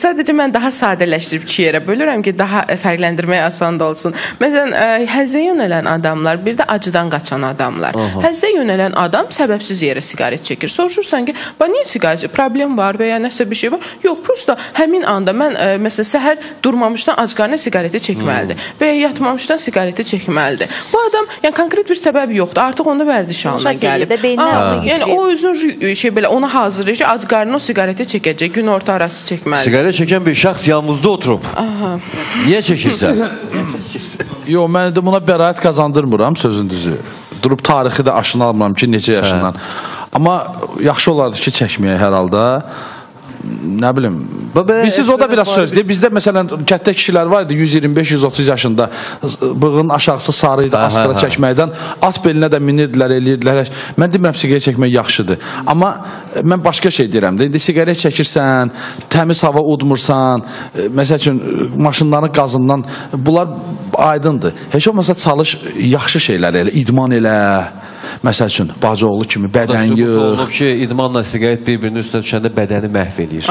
Sadəcə mən daha sadələşdirib 2 yerə bölürəm ki, daha fərqləndirmək asan da olsun. Məsələn, həzzə yönələn adamlar, bir də acıdan qaçan adamlar. Həzzə yönələn adam səbəbsiz yerə siqaret çəkir. Soruşursan ki, niyə siqaret? Problem var və ya nəsə bir şey var? Yox, prosta həmin anda mən, məsələn, səhər durmamışdan ac qarnına siqareti çəkməlidir və ya yatmamışdan siqareti çəkməlidir. Bu adam, yəni konkret bir səbəb yoxdur. Artıq onda vərdiş halına gəlib. Yəni o özün şey belə ona hazırlayır ki, ac qarnına o siqareti çəkəcək, gün orta arası çəkməlidir. Siqaret çəkən bir şəxs yanımızda oturub. Niyə çəkirsən? Yox, mən də buna bəraət qazandırmıram, sözün düzü. Durub tarixi də aşına almıram ki, neçə yaşından. Amma yaxşı olardı ki, çəkməyə hər halda. Nə bilim, bilsiz o da biraz sözdür. Bizdə məsələn kətdə kişilər var idi 125-130 yaşında, bığının aşağısı sarı idi, astıra çəkməkdən at belinə də minirdilər, eləyirdilər. Mən demirəm siqaret çəkmək yaxşıdır, amma mən başqa şey deyirəm də, indi siqaret çəkirsən, təmiz hava udmursan, məsəl üçün maşınların qazından, bunlar aydındır. Heç olmasa çalış, yaxşı şeylər elə, idman elə. Məsəl üçün, bacıoğlu kimi bədən yığ. Olub ki, idmanla siqaret bir-birinin üstünə düşəndə bədəni məhv eləyir.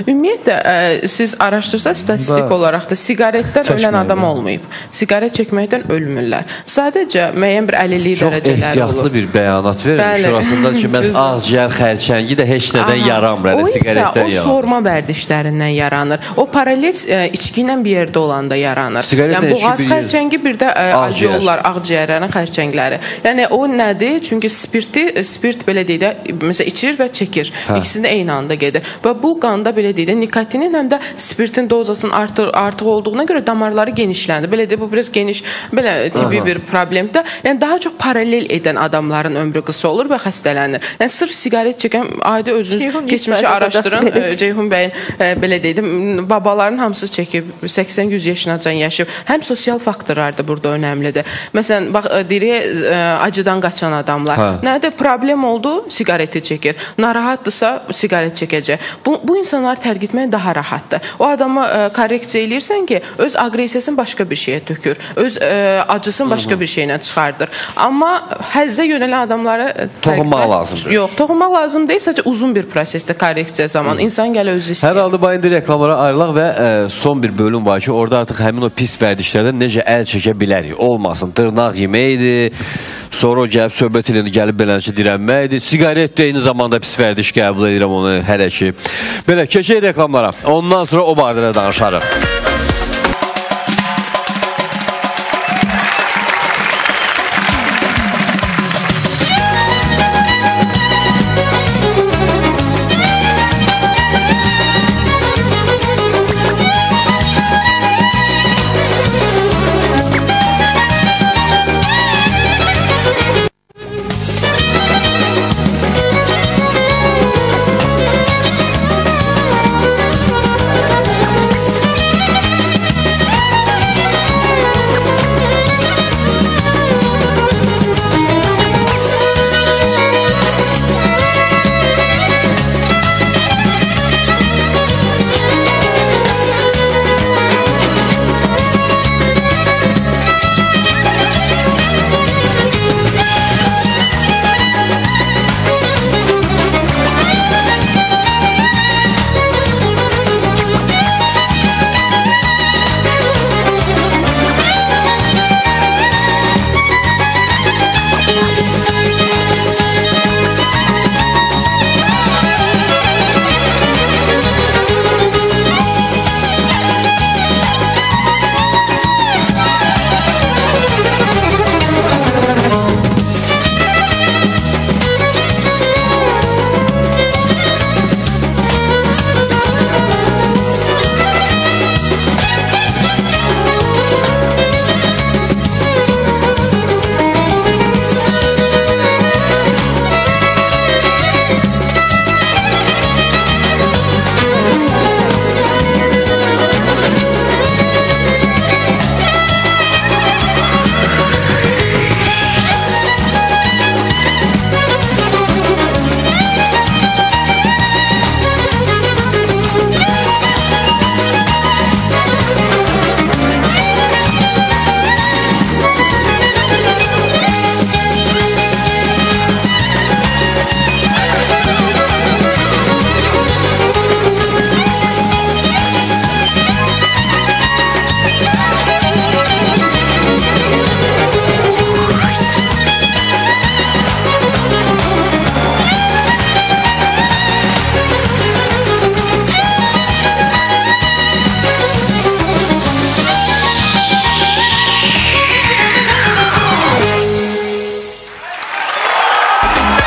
Ümumiyyətlə, siz araşdırsa statistik olaraq da siqaretdən ölən adam olmayıb. Siqaret çəkməkdən ölmürlər. Sadəcə müəyyən bir əlillik dərəcələri olur. Çox ehtiyatlı bir bəyanat verir. Şurasında ki, məhz ağciyər xərçəngi də heç nədən yaranmır. O isə o sorma vərdişlərindən yaranır. O paralel içki ilə bir yerdə olanda yaranır. Yəni, boğaz xərçəngi, bir də alveollar, ağciyərlərin xərçəngləri. Yəni, o nədir? Çünki spirt belə deyək də, məsələn, içir və çəkir. İkisində eyni anda gedir. Və bu qanda belə deyək də, nikotinin həm də spirtin dozasının artıq olduğuna görə damarları genişləndir. Belə deyək, bu biraz geniş, belə tibbi bir problemdir. Yəni, daha çox paralel edən adamların ömrü qısa olur və xəstələnir. Yəni, sırf siqaret çəkən, ayda özünüz keçmişi araşdırın. Ceyhun bəyin, belə deyək də, babaların hamısı çəkib, 80-100 yaşınacan yaşayıb. Həm sosial faktorlar da burada önəmlidir. Məsələn, bax, deyirik, acıdan qaçan adamlar. Nədir? Problem oldu, siqareti çəkir. Narahatdırsa, siqaret çəkəcək. Bu insanları tərk etmək daha rahatdır. O adamı korreksiya eləyirsən ki, öz aqressiyasını başqa bir şeyə tökür. Öz acısını başqa bir şeylə çıxardır. Amma həzzə yönələn adamları toxunmaq lazımdır. Yox, toxunmaq lazım deyil, sadəcə uzun bir prosesdə korreksiya zamanı. İnsan gələ özü istəyir. Hər halda bu indi reklamlara ayrılaq və son bir bölüm var ki, orada artıq həmin o pis vərdişlərdən necə əl çəkə bilərik. Olmasın, dırnaq yeməkdir, sonra o gəlib söhbət ilə gəlib belənçə dirənməkdir. Siqaret də eyni zamanda pis vərdiş qəbul edirəm onu hələ ki. Belə, keçək reklamlara. Ondan sonra o barədə danışarıq.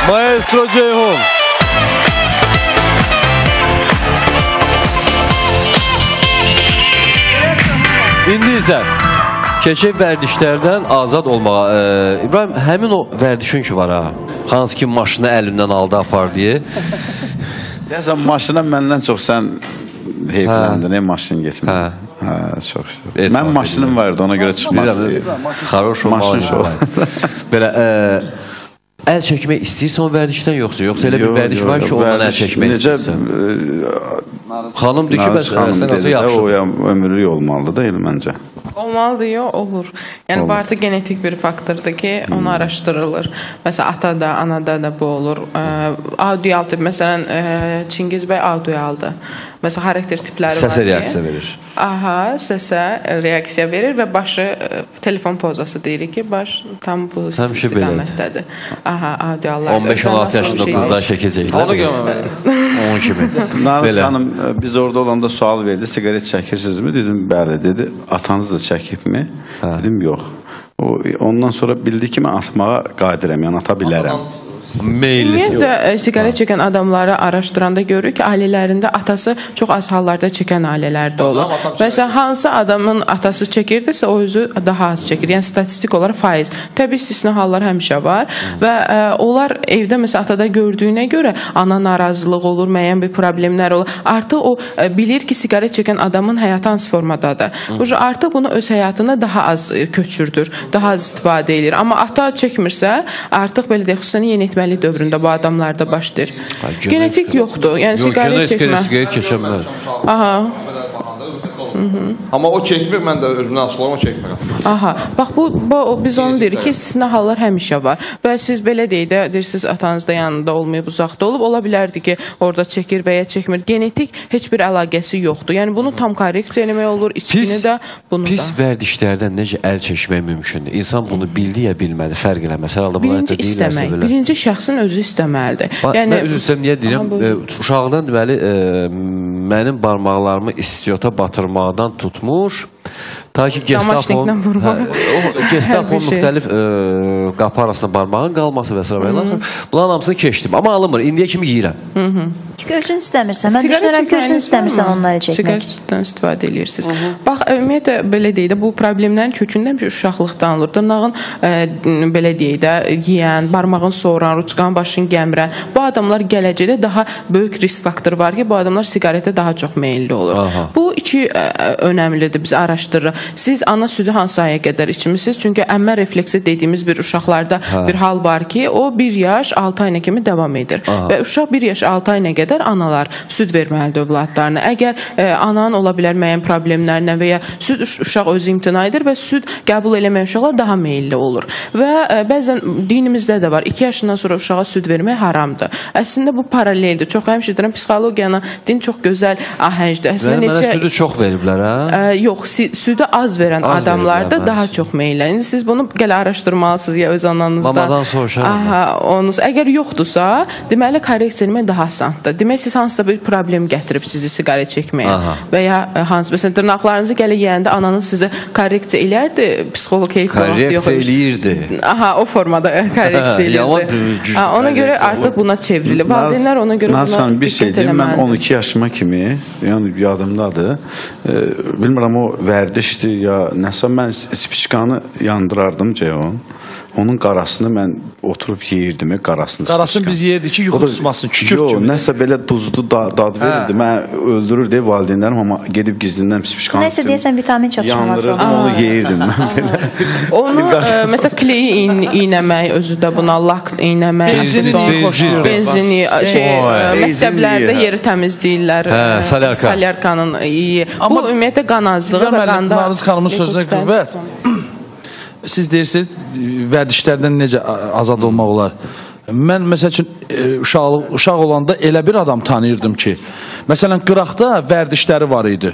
Maestro Ceyhun. İndi isə keçək vərdişlərdən azad olmağa. İbrahim, həmin o vərdişin ki var ha. Hansı ki maşını əlindən aldı apar deyə. Deyəsən, maşına məndən çox sən heyfləndin, maşın getmir. Hə, çox. Mən maşınım vardı, ona görə çıxmaq istəyirəm. Xaroş olmalı. Belə, əl çəkmək istəyirsən o vərdişdən yoxsa elə bir vərdiş var ki, ondan əl çəkmək istəyirsən? Xanım deyir ki, bəs sən qalsa yaxşı. O ömürlük olmalıdır da, elə məncə. Olmalıdır, yox, olur. Yəni, bu artıq genetik bir faktordur ki, onu araşdırılır. Məsələn, atada, anada da bu olur. Audiyal tip, məsələn, Çingiz bəy audiyaldır. Məsələn, xarakter tipləri var. Səsə reaksiya verir. Aha, səsə reaksiya verir və başı, telefon pozası deyirik ki, baş tam bu istiqamətdədir. Aha, audiyallar. 15-16 yaşında qızlar çəkəcəklər. Onu görməməli. Onun kimi. Narız xanım, biz orada olanda sual verdi, sigaret çəkirsinizmi? Dedim, bəli, dedi. Atanız da çəkibmi? Dedim, yox. Ondan sonra bildi ki, mən atmağa qadirəm, yəni ata bilərəm. Ümumiyyətlə, sigaret çəkən adamları araşdıranda görürük ki, ailələrində atası çox az hallarda çəkən ailələrdə olur. Məsələn, hansı adamın atası çəkirdirsə, o özü daha az çəkir. Yəni, statistik olaraq faiz. Təbii istisna hallar həmişə var və onlar evdə, məsələn, atada gördüyünə görə ana narazılıq olur, müəyyən bir problemlər olur. Artıq o bilir ki, sigaret çəkən adamın həyatı hansı formadadır. Artıq bunu öz həyatına daha az köçürdür, daha az istifadə edir. Amma ata çəkmirsə, artıq belə deyək, xüsusən yeniyetmə dövründə bu adamlarda başlayır. Genetik yoxdur. Yəni sigaret çəkmə. Sigaret keçənməz. Aha. Amma o çəkmir, mən də özümdən asılı olma çəkmirəm. Aha, bax biz onu deyirik ki, istisna hallar həmişə var. Və siz belə deyək də, deyirsiniz atanız da yanında olmayıb, uzaqda olub, ola bilərdi ki, orada çəkir və ya çəkmir. Genetik heç bir əlaqəsi yoxdur. Yəni bunu tam korreksiya eləmək olur, içkini də, bunu da. Pis vərdişlərdən necə əl çəkmək mümkündür? İnsan bunu bildi ya bilmədi, fərq eləməz. Birinci istəmək, birinci şəxsin özü istəməlidir. Mən özü istəyirəm, niyə deyirəm? Uşaqdan deməli, mənim barmaqlarımı istiota batırmaqdan tutmuş, ta ki Gestapo müxtəlif qapı arasında barmağın qalması və s. Bunların hamısını keçdim. Amma alınmır. İndiyə kimi yeyirəm. Çünki özün istəmirsən. Mən düşünürəm ki, özün istəmirsən onları çəkmək. Sigaretdən istifadə edirsiniz. Bax, ümumiyyətlə, belə deyək də, bu problemlərin kökündə həmişə uşaqlıqdan olur. Dırnağın, belə deyək də, yiyən, barmağın soğuran, ruçqanın başını gəmirən. Bu adamlar gələcəkdə daha böyük risk faktoru var ki, bu adamlar sigaretə daha çox meyilli olur. Bu iki önəmlidir, biz araşdırırıq. Siz ana südü hansı aya qədər içmişsiniz? Çünki əmmə refleksi dediyimiz bir uşaqlarda bir hal var ki, o 1 yaş 6 ayına kimi davam edir. Və uşaq 1 yaş 6 ayına qədər analar süd verməlidir övladlarına. Əgər ananın ola bilər müəyyən problemlərinə və ya süd uşaq özü imtina edir və süd qəbul eləməyən uşaqlar daha meyilli olur. Və bəzən dinimizdə də var, 2 yaşından sonra uşağa süd vermək haramdır. Əslində bu paraleldir. Çox həmişə deyirəm, psixologiyanın din çox gözəl ahəngdir. Mənə südü çox veriblər, hə? Yox, südü az verən adamlarda daha çox meyillər. İndi siz bunu gələ araşdırmalısınız ya öz ananızda. Mamadan soruşaram. Aha, əgər yoxdursa, deməli korreksiya etmək daha asandır. Demək siz hansısa bir problem gətirib sizi sigaret çəkməyə və ya məsələn dırnaqlarınızı gələ yeyəndə ananız sizi korreksiya elərdi, psixoloq heyətdə vaxt yox. Korreksiya eləyirdi. Aha, o formada korreksiya eləyirdi. Ona görə artıq buna çevrilir. Valideynlər ona görə buna diqqət eləməlidir. Mən 12 yaşıma kimi, yəni yadımdadır, bilmirəm o vərdişdir ya nəsə, mən spiçkanı yandırardım Ceyhun. Onun qarasını mən oturub yeyirdim, qarasını. Qarasını biz yeyirdik ki, yuxu tutmasın, kükürt kimi. Yox, nəsə belə duzlu dad verirdi. Mən öldürürdü valideynlərim, amma gedib gizlindən spiçkanı nəsə deyəsən, vitamin çatışması. Yandırırdım, onu yeyirdim mən belə. Onu, məsələn, kleyi iynəmək özü də buna, lak iynəmək, benzini, məktəblərdə yeri təmizləyirlər. Salyarkanın iyi. Bu, ümumiyyətlə, qan azlığı və qanda... Narız xanımın sözünə qüvvət. Siz deyirsiniz, vərdişlərdən necə azad olmaq olar? Mən, məsəl üçün, uşaq olanda elə bir adam tanıyırdım ki, məsələn, qıraqda vərdişləri var idi.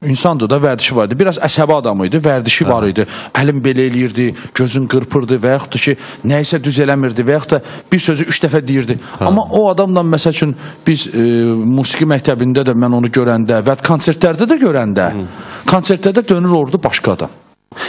İnsandır da, vərdişi var idi. Biraz əsəbi adam idi, vərdişi var idi. Əlim belə eləyirdi, gözün qırpırdı və yaxud da ki, nəysə düz eləmirdi və yaxud da bir sözü 3 dəfə deyirdi. Amma o adamla, məsəl üçün, biz musiqi məktəbində də mən onu görəndə və konsertlərdə də görəndə, konsertlərdə dönür ordu başqa adam.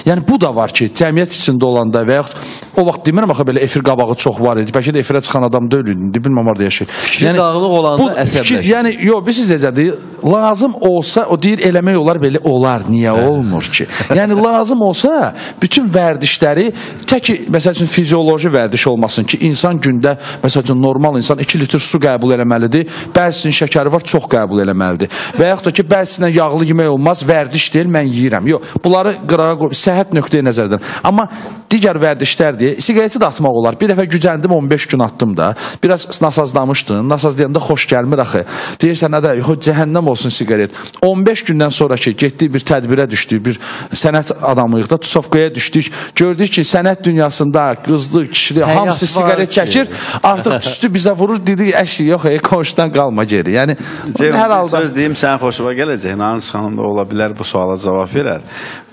Yəni bu da var ki, cəmiyyət içində olanda və yaxud o vaxt demirəm axı belə efir qabağı çox var idi. Bəlkə də efirə çıxan adam deyil idi. Bilməm orada yaşayır. Fikir dağınıq olanda əsəbləşir. Yəni yox, biz siz necədir? Lazım olsa o deyir eləmək olar belə olar. Niyə olmur ki? Yəni lazım olsa bütün vərdişləri tək məsəl üçün fizioloji vərdiş olmasın ki, insan gündə məsəl üçün normal insan 2 litr su qəbul eləməlidir. Bəzisinin şəkəri var, çox qəbul eləməlidir. Və yaxud da ki, bəzisindən yağlı yemək olmaz, vərdiş deyil, mən yeyirəm. Yox, bunları qırağa qoy, səhət nöqteyi nəzərdən. Amma digər vərdişlərdir. Siqareti də atmaq olar. Bir dəfə gücəndim, 15 gün atdım da. Biraz nasazlamışdım. Nasazlayanda xoş gəlmir axı. Deyirsən, nədə, cəhənnəm olsun siqaret. 15 gündən sonraki getdik bir tədbirə düşdük, bir sənət adamıyıq da, Tusovkaya düşdük. Gördük ki, sənət dünyasında qızlı, kişili, hamısı siqaret çəkir. Artıq tüstü bizə vurur, dedik, əşi, yox, qonşudan qalma geri. Yəni, hər halda... Söz deyim, sən xoşuma gələcək. Nanız xanım da ola bilər, bu suala cavab verər.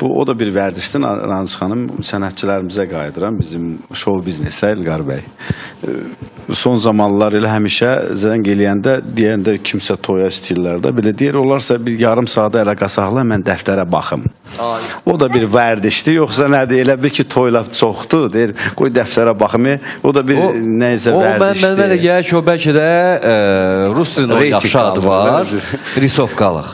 O da bir vərdişdir. Nanız xanım, sənətçilərimizə qayıdıram, bizim show biznesə, İlqar bəy. Son zamanlar elə həmişə zəng eləyəndə, deyəndə kimsə toya istəyirlər də, belə deyir, olarsa bir yarım saata elə qasaqla, mən dəftərə baxım. O da bir vərdişdir, yoxsa nədir, elə bir ki, toyla çoxdur, deyir, qoy dəftərə baxım, o da bir neysə vərdişdir. Mən gəlir ki, o bəlkə də Rus dilində yaxşı adı var, risovqalıq.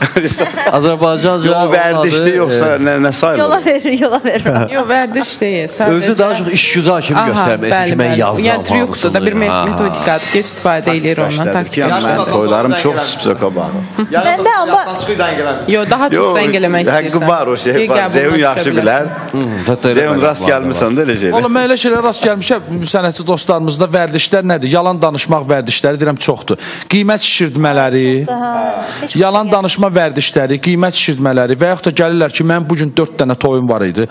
Azərbaycanca o vərdişdir, yoxsa nə sayılır? Yola verir. Yox, vərdiş deyil. Özü daha çox işgüzar kimi göstərmək ki, mən yazdım. Yəni triyukdur da, bir metodikadır ki, istifadə edir ondan. Mən toylarım çox spesifika var. Məndə amma... Yox, daha çox zəng eləmək istəyirsən. Həqqı var o şey. Zeyun yaxşı bilər. Zeyun rast gəlmirsən də elə şeylər. Oğlum, mən elə şeylər rast gəlmişəm, sənətçi dostlarımızda vərdişlər nədir? Yalan danışmaq vərdişləri, deyirəm, çoxdur. Qiymət şişirdmələri, yalan danışma vərdişləri, qiymət şişirdmələri və yaxud da gəlirlər ki, mən bugün 4 dənə toyum var idi.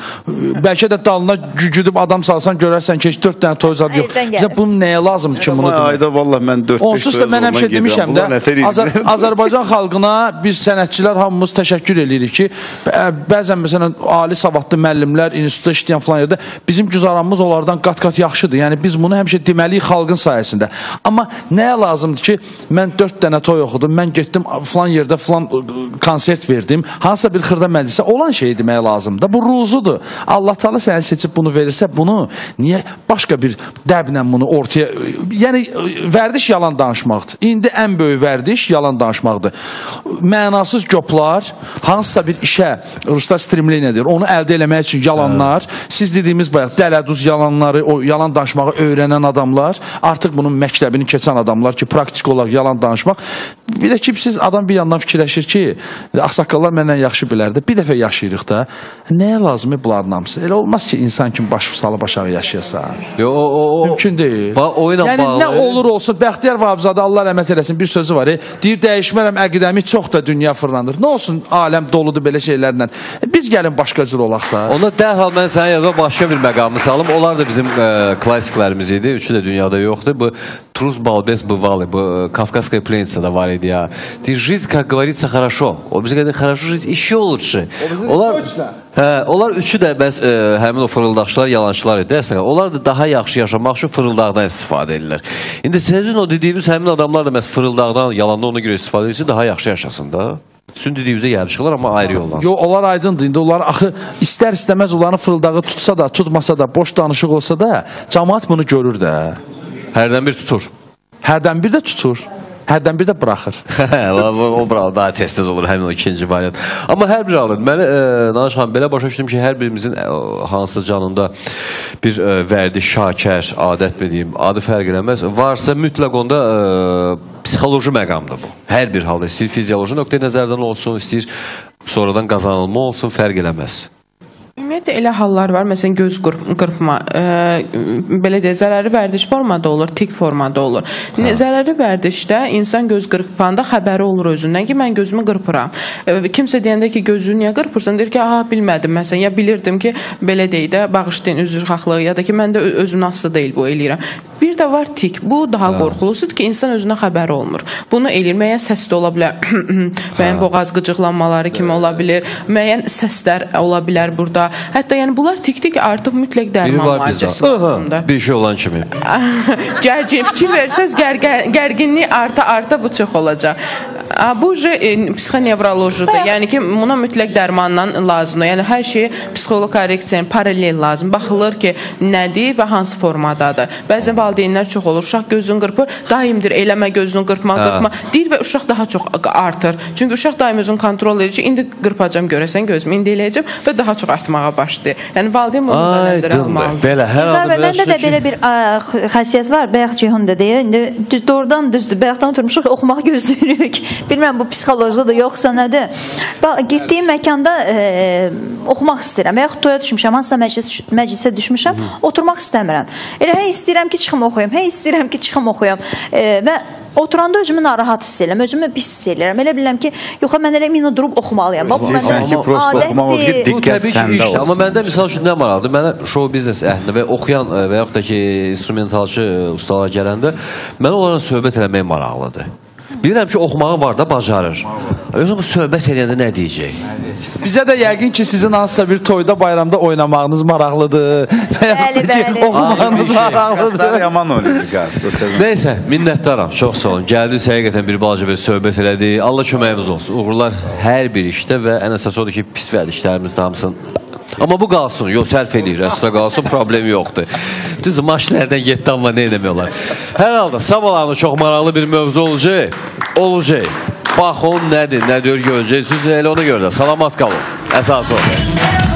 Bəlkə də dalına güdüb adam salsan, görərsən ki, 4 dənə toy zad yox. Bizə bunun nəyə lazımdır ki, bunu demək? Ayda valla mən 4-5 onsuz da mən həmişə demişəm də, Azərbaycan xalqına biz sənətçilər hamımız təşəkkür edirik ki, bəzən məsələn ali savadlı müəllimlər institutda işləyən falan yerdə bizim güzaranımız onlardan qat-qat yaxşıdır. Yəni biz bunu həmişə deməliyik xalqın sayəsində. Amma nəyə lazımdır ki, mən 4 dənə toy oxudum, mən getdim falan yerdə falan konsert verdim. Hansısa bir xırda məclisə olan şey deməyə lazımdır. Bu ruzudur. Allah Taala səni seçib bunu verirsə, bunu niyə başqa bir dəblə bunu ortaya... Yəni vərdiş yalan danışmaqdır. İndi ən böyük vərdiş yalan danışmaqdır. Mənasız göplar, hansısa bir işə ruslar strimleniya deyir. Onu əldə eləmək üçün yalanlar, siz dediyimiz bayaq dələduz yalanları, o yalan danışmağı öyrənən adamlar, artıq bunun məktəbini keçən adamlar ki, praktik olaraq yalan danışmaq. Bir də ki, siz adam bir yandan fikirləşir ki, ağsaqqallar məndən yaxşı bilərdi. Bir dəfə yaşayırıq da, nəyə lazımdır bunların hamısı? Elə olmaz ki, insan kimi baş salı başağı yaşayasa. Mümkün deyil. Yəni, nə olur olsun, Bəxtiyar Vahabzadə, Allah rəhmət eləsin, bir sözü var, deyir, dəyişmərəm əqidəmi, çox da dünya fırlanır. Nə olsun, aləm doludur belə şeylərlə. Biz gəlin başqa cür olaq da. Ona dərhal mən sənə yazıda başqa bir məqamı salım. Onlar da bizim klasiklərimiz idi. Üçü də dünyada yoxdur. Bu Trus Balbes Bывалый, bu Kafkaskaya Plenitsa'da var idi ya. Deyir, жизнь, как говорится, хорошо. O bizə qədər хорошо, жизнь еще лучше. Onlar üçü də bəs həmin o fırıldaşlar, yalançılar idi. Onlar da daha yaxşı yaşamaq üçün fırıldaqdan istifadə edirlər. İndi sizin o dediyiniz həmin adamlar da fırıldaqdan, yalandan ona görə istifadə edirsə daha yaxşı yaşasın da. Sizin dediyimizə yarışırlar, amma ayrı yollar. Yox, onlar aydındır. İndi onlar axı istər-istəməz onların fırıldağı tutsa da, tutmasa da, boş danışıq olsa da, cəmaət bunu görür də. Hərdən bir tutur. Hərdən bir də tutur. Hərdən bir də buraxır. O bravo, daha tez-tez olur həmin o ikinci variant. Amma hər bir halda, mənə Nanaş xanım belə başa düşdüm ki, hər birimizin hansı canında bir vərdiş, şakər, adət mi deyim, adı fərq eləməz. Varsa mütləq onda psixoloji məqamdır bu. Hər bir halda, istəyir fizioloji nöqtə nəzərdən olsun, istəyir sonradan qazanılma olsun, fərq eləməz. Ümumiyyətlə elə hallar var, məsələn göz qırpma, belə deyək, zərərli vərdiş formada olur, tik formada olur. Zərərli vərdişdə insan göz qırpanda xəbəri olur özündən ki, mən gözümü qırpıram. Kimsə deyəndə ki, gözünü niyə qırpırsan, deyir ki, aha, bilmədim, məsələn, ya bilirdim ki, belə deyək də, bağışlayın, üzrxahlıq, ya da ki, mən də özümün aslı deyil bu eləyirəm. Bir də var tik, bu daha qorxulusudur ki, insan özünə xəbəri olmur. Bunu eləyir, müəyyən səsdə ola bilər, müəyyən boğaz qıcıqlanmaları kimi ola bilir, müəyyən səslər ola bilər burada. Hətta yəni bunlar tikdir ki, artıq mütləq dərman müalicəsi lazımdır. Bir şey olan kimi. Fikir versəz, gərginlik arta bu çox olacaq. Bu psixonevrolojiyadır. Yəni ki, buna mütləq dərmandan lazımdır. Yəni hər şeyə psixoloq korreksiya, paralel lazım. Baxılır ki, nədir və hansı formadadır. Bəzən valideynlər çox olur. Uşaq gözünü qırpır, daimdir eləmə gözünü qırpma deyir və uşaq daha çox artır. Çünki uşaq daim özünü kontrol edir ki, indi qırpacam görəsən gözümü, indi eləyəcəm və daha çox artmağa başlayır. Yəni valideyn bunu da nəzərə almalıdır. Belə hər halda məndə də belə bir xəssiyyət var. Bayaq Ceyhun da deyir. İndi doğrudan düzdür. Bayaqdan oturmuşuq, oxumaq gözləyirik. Bilmirəm bu psixolojiyadır yoxsa nədir. Bax, getdiyim məkanda oxumaq istəyirəm. Və yaxud toya düşmüşəm, hansısa məclisə düşmüşəm, oturmaq istəmirəm. Elə hey istəyirəm ki, çıxım oxuyam, hey istəyirəm ki, çıxım oxuyam. Və oturanda özümü narahat hiss edirəm, özümü pis hiss edirəm. Elə bilirəm ki, yox, mən elə minə durub oxumalıyam. Bax, bu məndə diqqət səndə olsun. Amma məndə misal üçün nə maraqlıdır? Mənə show biznes əhlində və oxuyan və yaxud da ki, instrumentalçı ustalar gələndə mənə onlarla söhbət eləmək maraqlıdır. Bilirəm ki, oxumağı var da bacarır. Yoxsa bu söhbət eləyəndə nə deyəcək? Bizə də yəqin ki, sizin hansısa bir toyda, bayramda oynamağınız maraqlıdır. Və yaxud da ki, oxumağınız maraqlıdır. Yaman oynayır. Neysə, minnətdaram. Çox sağ olun. Gəldiniz, həqiqətən bir balaca bir söhbət elədik. Allah köməyimiz olsun. Uğurlar hər bir işdə və ən əsas odur ki, pis vərdişlərimizdə hamısını. Amma bu qalsın, yox, sərf edir, əslində qalsın, problem yoxdur. Düzdür, maşinlərdən getdi, amma nə eləmək olar. Hər halda, sabahlarında çox maraqlı bir mövzu olacaq. Bax, o nədir, nə deyir, görəcəksiniz, elə ona görə də salamat qalın, əsası olun.